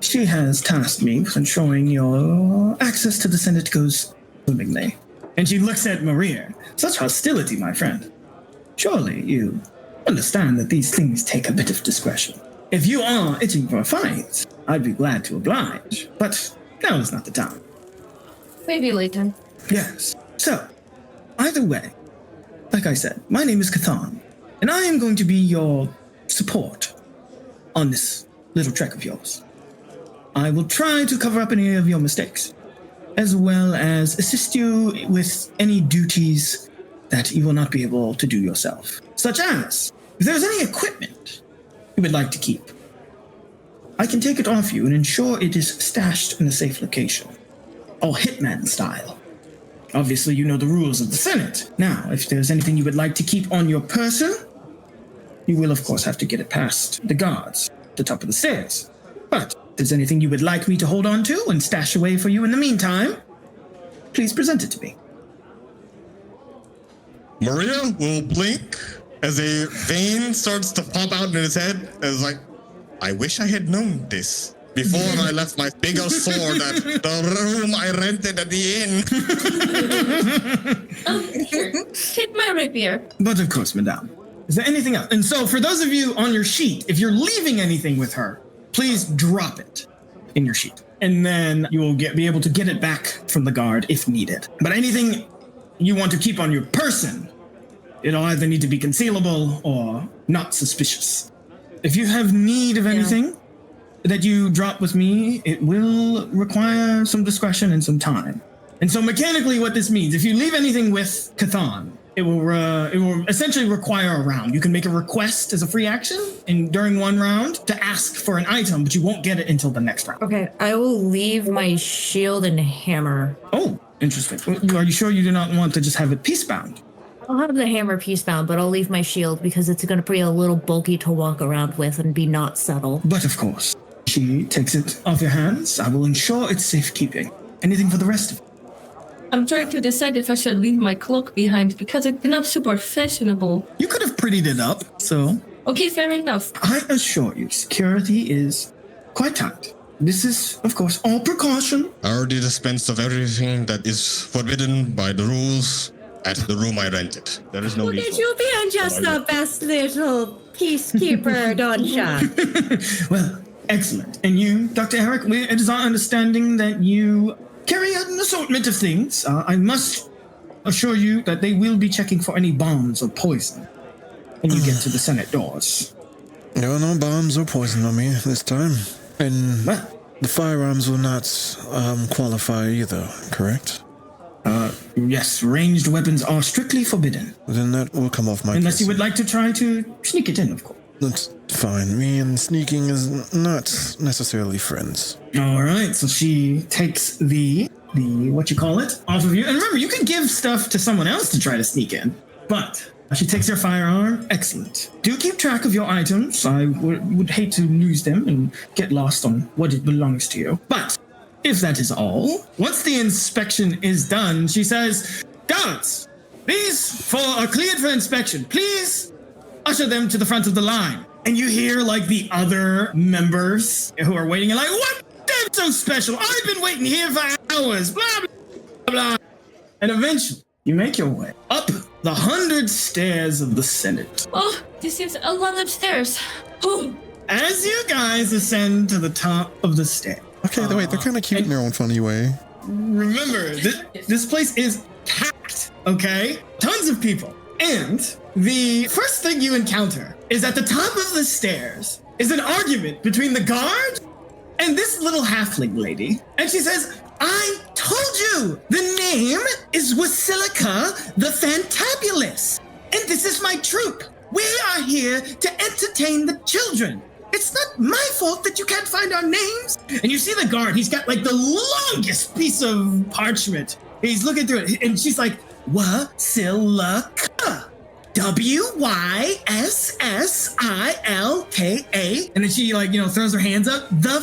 she has tasked me with ensuring your access to the Senate goes swimmingly. And she looks at Maria. Such hostility, my friend. Surely you understand that these things take a bit of discretion. If you are itching for a fight, I'd be glad to oblige. But now is not the time. Maybe later. Yes. So, either way, like I said, my name is Cathan, and I am going to be your support on this little trek of yours. I will try to cover up any of your mistakes, as well as assist you with any duties that you will not be able to do yourself. Such as, if there's any equipment you would like to keep, I can take it off you and ensure it is stashed in a safe location, all Hitman style. Obviously, you know the rules of the Senate. Now, if there's anything you would like to keep on your person, you will, of course, have to get it past the guards at the top of the stairs. But if there's anything you would like me to hold on to and stash away for you in the meantime, please present it to me. Maria will blink as a vein starts to pop out in his head. As like, I wish I had known this before I left my big old sword at the room I rented at the inn. Here, take my rapier. But of course, madame. Is there anything else? And so for those of you on your sheet, if you're leaving anything with her, please drop it in your sheet. And then you will be able to get it back from the guard if needed. But anything you want to keep on your person, it'll either need to be concealable or not suspicious. If you have need of anything that you drop with me, it will require some discretion and some time. And so mechanically what this means, if you leave anything with Cathan, it will essentially require a round. You can make a request as a free action during one round to ask for an item, but you won't get it until the next round. Okay, I will leave my shield and hammer. Oh, interesting. Are you sure you do not want to just have it peacebound? I'll have the hammer peacebound, but I'll leave my shield because it's going to be a little bulky to walk around with and be not subtle. But of course, she takes it off your hands. I will ensure it's safekeeping. Anything for the rest of you? I'm trying to decide if I should leave my cloak behind because it's not super fashionable. You could have prettied it up, so... Okay, fair enough. I assure you, security is quite tight. This is, of course, all precaution. I already dispensed of everything that is forbidden by the rules at the room I rented. There is no need for you being just the best little peacekeeper, don't you? Well, excellent. And you, Dr. Eric, it is our understanding that you carry an assortment of things. I must assure you that they will be checking for any bombs or poison when you get to the Senate doors. There are no bombs or poison on me this time. And Well, the firearms will not qualify either, correct? yes, ranged weapons are strictly forbidden. Then that will come off my Unless you person. would like to try to sneak it in, of course. That's fine. Me and sneaking is not necessarily friends. All right, so she takes the what you call it off of you. And remember, you can give stuff to someone else to try to sneak in. But she takes your firearm. Excellent. Do keep track of your items. I would hate to lose them and get lost on what it belongs to you. But if that is all, once the inspection is done, she says, guards, these are cleared for inspection. Please usher them to the front of the line. And you hear like the other members who are waiting and like, what? That's so special. I've been waiting here for hours. Blah, blah, blah. And eventually you make your way up the 100 stairs of the Senate. Oh, this is a lot of stairs. Oh, As you guys ascend to the top of the stair, Okay, wait, they're kind of cute in their own funny way. remember, this place is packed, okay? Tons of people. And the first thing you encounter is at the top of the stairs is an argument between the guard and this little halfling lady. And she says, I told you, the name is Wasilika the Fantabulous. And this is my troop. We are here to entertain the children. It's not my fault that you can't find our names. And you see the guard, he's got like the longest piece of parchment. He's looking through it, and she's like, Wasilika. Wysssilka. And then she throws her hands up. The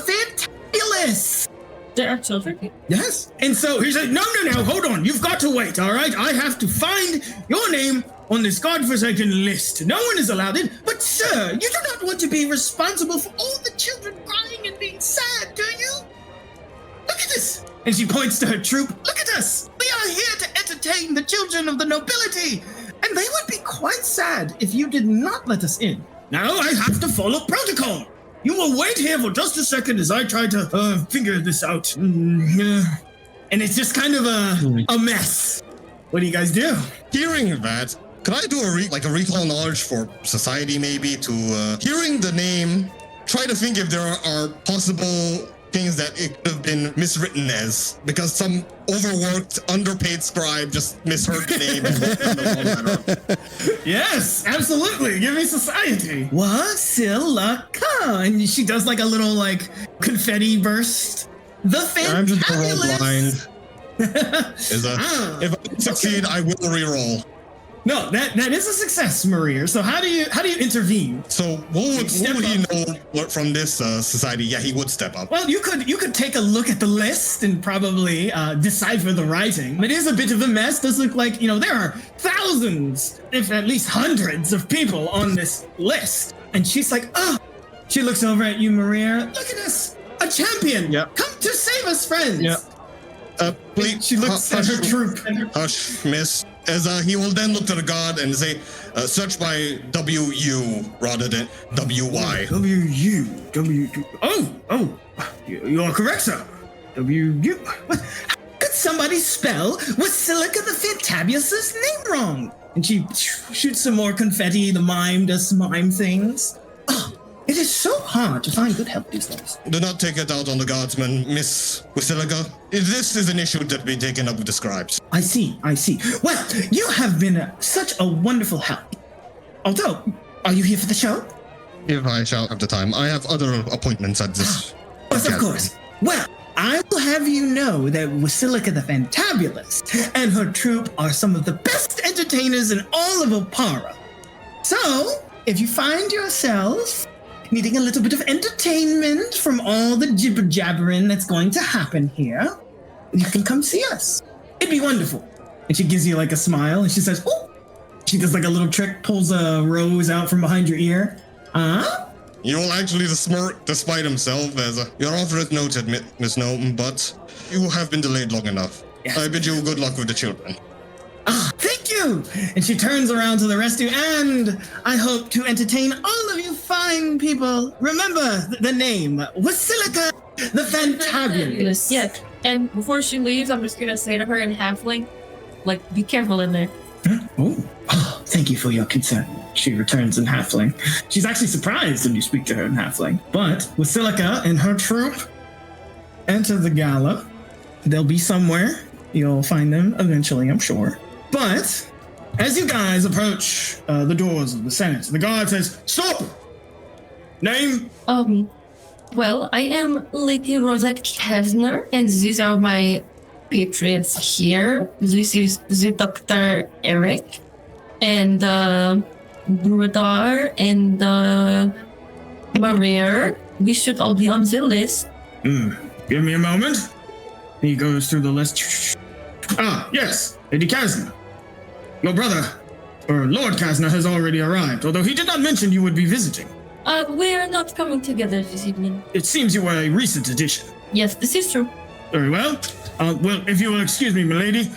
Fabulous! There are children. Yes. And so he said, no, hold on. You've got to wait, all right? I have to find your name on this godforsaken list. No one is allowed in. But sir, you do not want to be responsible for all the children crying and being sad, do you? Look at this. And she points to her troop. Look at us. We are here to entertain the children of the nobility. And they would be quite sad if you did not let us in. Now I have to follow protocol. You will wait here for just a second as I try to figure this out. And it's just kind of a mess. What do you guys do? Hearing that, could I do a recall knowledge for society maybe to hearing the name, try to think if there are possible things that it could have been miswritten as, because some overworked, underpaid scribe just misheard the name and wrote down the wrong letter. Yes, absolutely. Give me society. Wasilaka. And she does like a little like confetti burst. The I'm just gonna roll fantabulous. blind. If I succeed, I will re-roll. No, that is a success, Maria. So how do you intervene? So what would he know from this society? Yeah, he would step up. Well, you could take a look at the list and probably decipher the writing. It is a bit of a mess. Does look like, there are thousands, if at least hundreds of people on this list. And she's like, oh, she looks over at you, Maria. Look at us, a champion. Yep. Come to save us, friends. Yep. Please. She looks at her troop. Hush, miss. As he will then look to the god and say, search by W-U rather than W-Y. W-U. Oh, you are correct, sir. W-U. How could somebody spell Wasilika the Fantabulous' name wrong? And she shoots some more confetti. The mime does some mime things. Oh, it is so hard to find good help these days. Do not take it out on the guardsman, Miss Wasilika. This is an issue that be taken up with the scribes. I see. Well, you have been such a wonderful help. Although, are you here for the show? If I shall have the time. I have other appointments at this. Of course. Well, I will have you know that Wasilika the Fantabulous and her troupe are some of the best entertainers in all of Opara. So, if you find yourself needing a little bit of entertainment from all the jibber-jabbering that's going to happen here, you can come see us. It'd be wonderful. And she gives you like a smile and she says, oh, she does like a little trick, pulls a rose out from behind your ear. You will actually smirk despite himself as your offer is noted, Miss Nome, but you have been delayed long enough. Yes. I bid you good luck with the children. Thank you. And she turns around to the rest of you, and I hope to entertain all of you fine people. Remember the name, Wasilika the Fantabulous. Yeah. And before she leaves, I'm just gonna say to her in halfling, like, be careful in there. Oh, thank you for your concern. She returns in halfling. She's actually surprised when you speak to her in halfling. But Wasilika and her troop enter the gala. They'll be somewhere. You'll find them eventually, I'm sure. But as you guys approach the doors of the Senate, the guard says, stop! Name? Well, I am Lady Rosette Kesner, and these are my patrons here. This is the Dr. Eric, and Brudar, and Maria. We should all be on the list. Give me a moment. He goes through the list. Yes, Lady Kasner. Your brother, or Lord Kasner, has already arrived, although he did not mention you would be visiting. We are not coming together this evening. It seems you are a recent addition. Yes, this is true. Very well. Well, if you will excuse me, milady,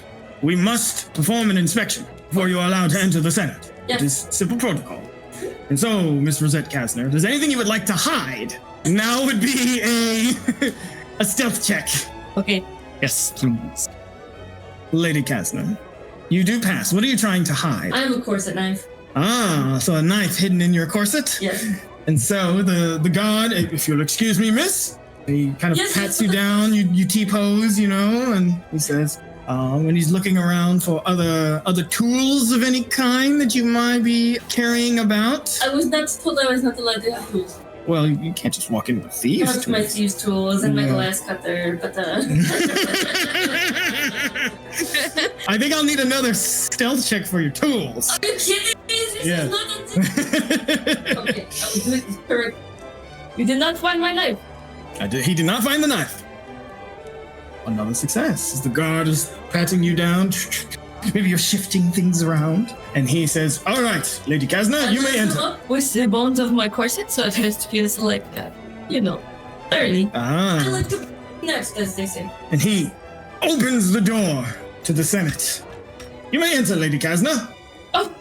we must perform an inspection before you are allowed to enter the Senate. Yes. It is simple protocol. And so, Miss Rosette Kasner, if there's anything you would like to hide, now would be a stealth check. Okay. Yes, please. Lady Kasner, you do pass. What are you trying to hide? I have a corset knife. So a knife hidden in your corset? Yes. And so the guard, if you'll excuse me, miss, he kind of Yes, pats yes. you down, you T-pose, and he says, and he's looking around for other tools of any kind that you might be carrying about. I was not told I was not allowed to have tools. Well, you can't just walk into the I thieves' have my tools. thieves' tools and my Yeah. glass cutter, but I think I'll need another stealth check for your tools. are you kidding me? This Yeah. is not a Okay, I will do it correct. You did not find my knife. He did not find the knife. Another success. As the guard is patting you down. Maybe you're shifting things around. And he says, all right, Lady Kazna, you may enter. Up with the bones of my corset, so it feels like, early. I like to next, as they say. And he opens the door to the Senate. You may enter, Lady Kazna. Oh,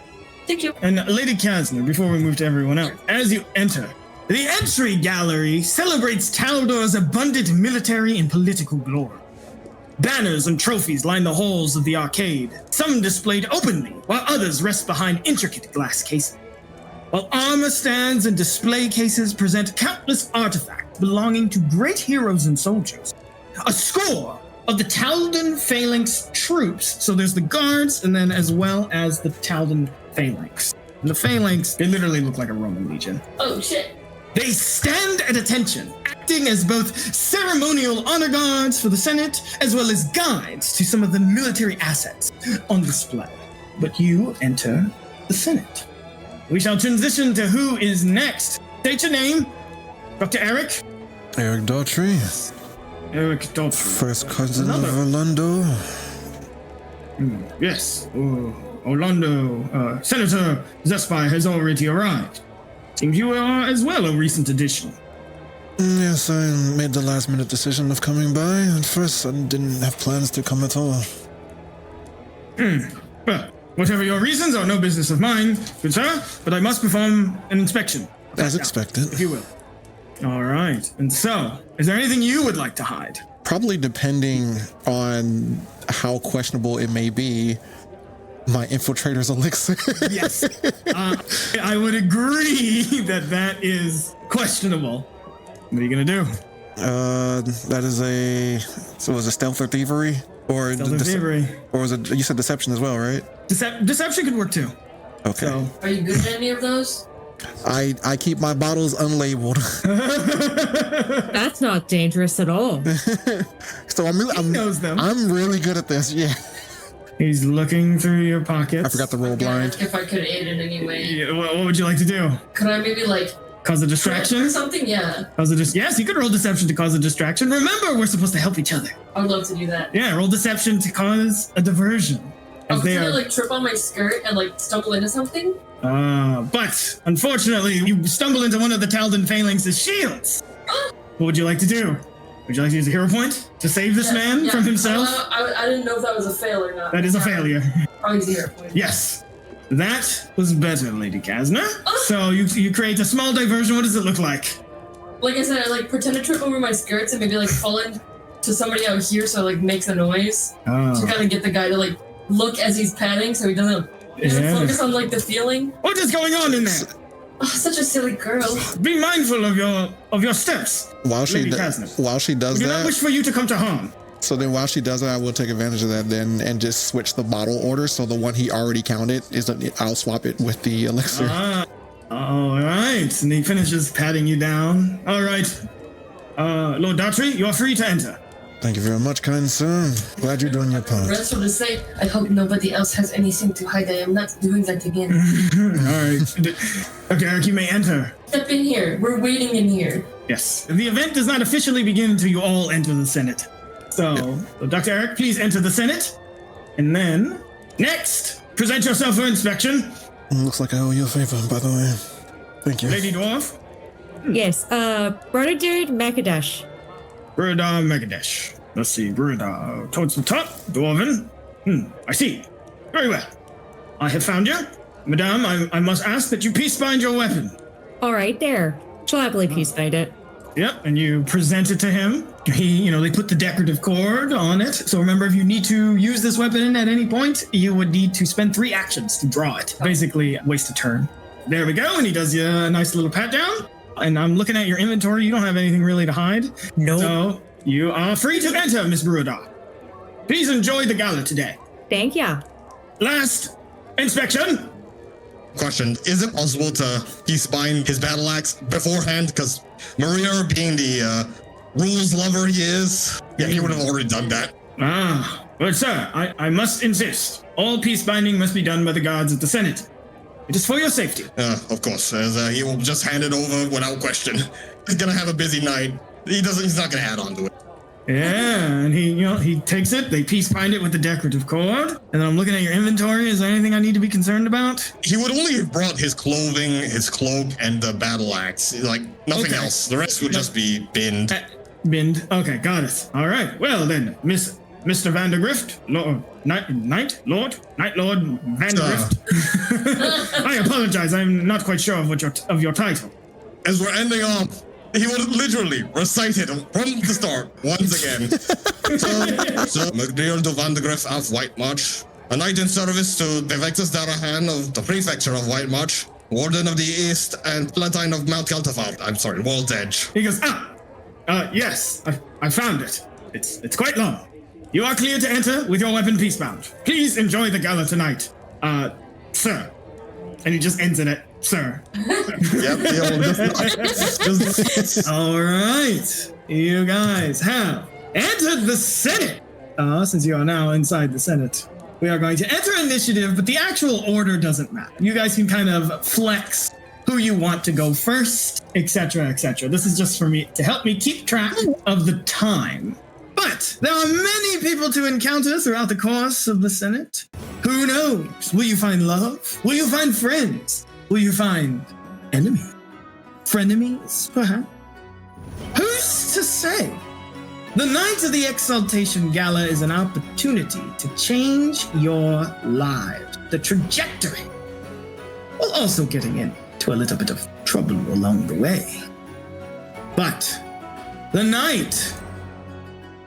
thank you. And Lady Kazna, before we move to everyone else, as you enter, the entry gallery celebrates Taldor's abundant military and political glory. Banners and trophies line the halls of the arcade, some displayed openly, while others rest behind intricate glass cases. While armor stands and display cases present countless artifacts belonging to great heroes and soldiers. A score of the Taldon Phalanx troops, so there's the guards, and then as well as the Taldon Phalanx. And the Phalanx, they literally look like a Roman legion. Oh, shit. They stand at attention, acting as both ceremonial honor guards for the Senate, as well as guides to some of the military assets on display. But you enter the Senate. We shall transition to who is next. State your name. Dr. Eric. Eric Daughtry. Eric Daughtry. First cousin of Orlando. Yes. Orlando. Senator Zespi has already arrived. Seems you are as well a recent addition. Yes, I made the last minute decision of coming by. At first, I didn't have plans to come at all. Well, whatever your reasons are no business of mine, good sir, but I must perform an inspection. As expected. If you will. All right. And so, is there anything you would like to hide? Probably depending on how questionable it may be, my infiltrator's elixir. Yes. I would agree that is questionable. What are you going to do? That is was it stealth or thievery? Or Stealth or thievery. Or was it, you said deception as well, right? Deception could work too. Okay. So, Are you good at any of those? I keep my bottles unlabeled. That's not dangerous at all. So I'm knows them. I'm really good at this, yeah. He's looking through your pockets. I forgot to roll blind. If I could aid in any way. Yeah, what would you like to do? Could I maybe Cause a distraction? or something? Yeah. Yes, you could roll deception to cause a distraction. Remember, we're supposed to help each other. I would love to do that. Yeah, roll deception to cause a diversion. As they Could are, I trip on my skirt and stumble into something? but unfortunately, you stumble into one of the Taldon Phalanx's shields. What would you like to do? Would you like to use a hero point to save this man from himself? I didn't know if that was a fail or not. That is a failure. I'll use a hero point. Yes. That was better, Lady Kazna. So you create a small diversion. What does it look like? Like I said, I pretend to trip over my skirts and maybe fall into somebody out here so it makes a noise. To kind of get the guy to look as he's panning so he doesn't focus on the feeling. What is going on in there? Oh, such a silly girl. Be mindful of your steps. While she Lady does Kazna. We do not wish for you to come to harm. So then while she does that, I will take advantage of that then and just switch the bottle order. So the one he already counted I'll swap it with the elixir. All right. And he finishes patting you down. All right. Lord Daughtry, you are free to enter. Thank you very much, kind sir. Glad you're doing your part. Rest of the say, I hope nobody else has anything to hide. I am not doing that again. All right. Okay, Eric, you may enter. Step in here. We're waiting in here. Yes. The event does not officially begin until you all enter the Senate. So, Dr. Eric, please enter the Senate. And then, next, present yourself for inspection. Looks like I owe you a favor, by the way. Thank you. Lady Dwarf. Yes, Brother Makadesh. Brudar Megadesh. Let's see, Brudar towards the top, Dwarven. I see. Very well. I have found you. Madame, I must ask that you peace bind your weapon. All right, there. She'll happily peace bind it. Yep, and you present it to him. They put the decorative cord on it. So remember, if you need to use this weapon at any point, you would need to spend 3 actions to draw it. Basically, waste a turn. There we go, and he does you a nice little pat down. And I'm looking at your inventory. You don't have anything really to hide. No. So you are free to enter, Miss Brudar. Please enjoy the gala today. Thank ya. Last inspection. Question, is it possible to peace bind his battle axe beforehand? Because Maria, being the rules lover he is, he would have already done that. But sir, I must insist. All peace binding must be done by the guards at the Senate. It is for your safety. Of course, as he will just hand it over without question. He's gonna have a busy night. He's not gonna add on to it. Yeah, and he takes it, they peace bind it with the decorative cord, and then I'm looking at your inventory. Is there anything I need to be concerned about? He would only have brought his clothing, his cloak, and the battle axe. Like, nothing else. The rest would just be binned. Binned. Okay, got it. All right. Well then, Mr. Vandergrift, Night Lord Vandergrift. I apologize. I'm not quite sure of your title. As we're ending off, he would literally recite it from the start once again. So McNeil de Vandergrift of White March, a knight in service to Bevectus Darahan of the Prefecture of White March, Warden of the East, and Palatine of Mount Keltafart. I'm sorry, World's Edge. He goes, yes, I found it. It's quite long. You are clear to enter with your weapon peacebound. Please enjoy the gala tonight, sir. And he just ends it at sir. Yep. All right, you guys have entered the Senate. Since you are now inside the Senate, we are going to enter initiative, but the actual order doesn't matter. You guys can kind of flex who you want to go first, etc., etc. This is just for me to help me keep track of the time. But there are many people to encounter throughout the course of the Senate. Who knows? Will you find love? Will you find friends? Will you find enemies? Frenemies, perhaps? Who's to say? The night of the Exaltation Gala is an opportunity to change your lives, the trajectory, while also getting into a little bit of trouble along the way. But the night,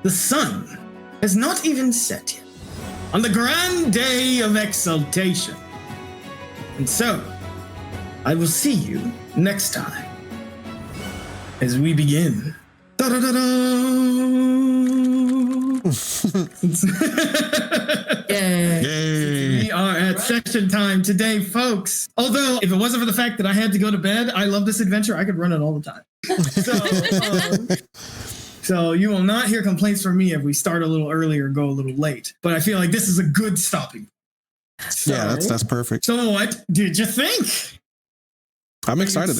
the sun has not even set yet on the grand day of exaltation. And so, I will see you next time as we begin. Yay. We are at session time today, folks. Although, if it wasn't for the fact that I had to go to bed, I love this adventure. I could run it all the time. So you will not hear complaints from me if we start a little early or go a little late. But I feel like this is a good stopping. So, yeah, that's perfect. So what did you think? I'm excited.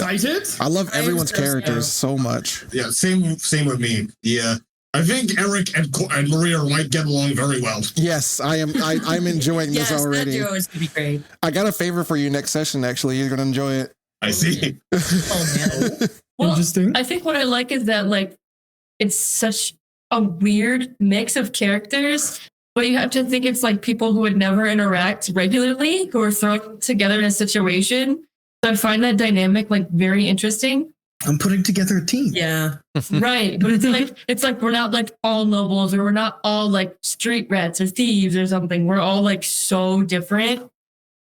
I love everyone's characters so much. Yeah, same with me. Yeah, I think Eric and Maria might get along very well. Yes, I am. I'm enjoying this already. That duo is gonna be great. I got a favor for you next session. Actually, you're gonna enjoy it. I see. Oh man. Well, Interesting. I think what I like is that like it's such a weird mix of characters, but you have to think it's like people who would never interact regularly who are thrown together in a situation. So I find that dynamic like very interesting. I'm putting together a team. Yeah. Right. But it's like we're not like all nobles or we're not all like street rats or thieves or something. We're all like so different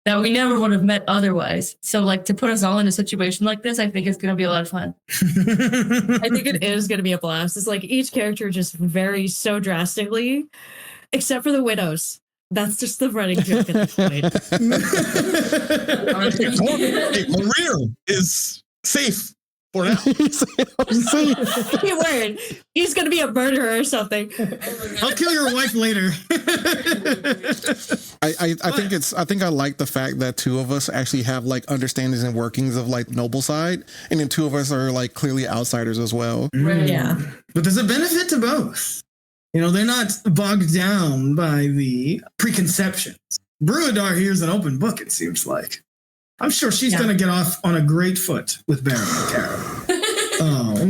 that we never would have met otherwise. So like to put us all in a situation like this, I think it's going to be a lot of fun. I think it is going to be a blast. It's like each character just varies so drastically, except for the widows. That's just the running joke at this point. Maria is safe for now. Keyword. He's going to be a murderer or something. I'll kill your wife later. I think I like the fact that two of us actually have like understandings and workings of like noble side, and then two of us are like clearly outsiders as well. Right. Yeah. But there's a benefit to both. You know, they're not bogged down by the preconceptions. Bruadar here's an open book, it seems like. I'm sure she's going to get off on a great foot with Baron Carol.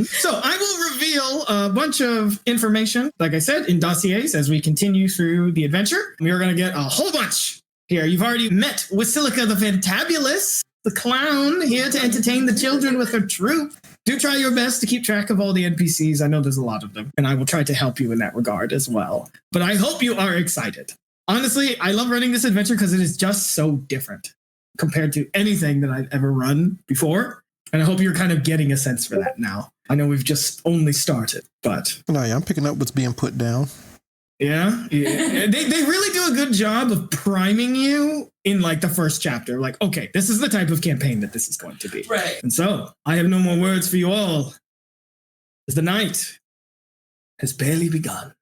So I will reveal a bunch of information, like I said, in dossiers as we continue through the adventure. We are going to get a whole bunch here. You've already met Wasilica the Fantabulous, the clown, here to entertain the children with her troupe. Do try your best to keep track of all the NPCs. I know there's a lot of them, and I will try to help you in that regard as well. But I hope you are excited. Honestly, I love running this adventure because it is just so different compared to anything that I've ever run before. And I hope you're kind of getting a sense for that now. I know we've just only started, but... No, yeah, I'm picking up what's being put down. Yeah. They really do a good job of priming you in like the first chapter. Like, okay, this is the type of campaign that this is going to be. Right. And so I have no more words for you all, as the night has barely begun.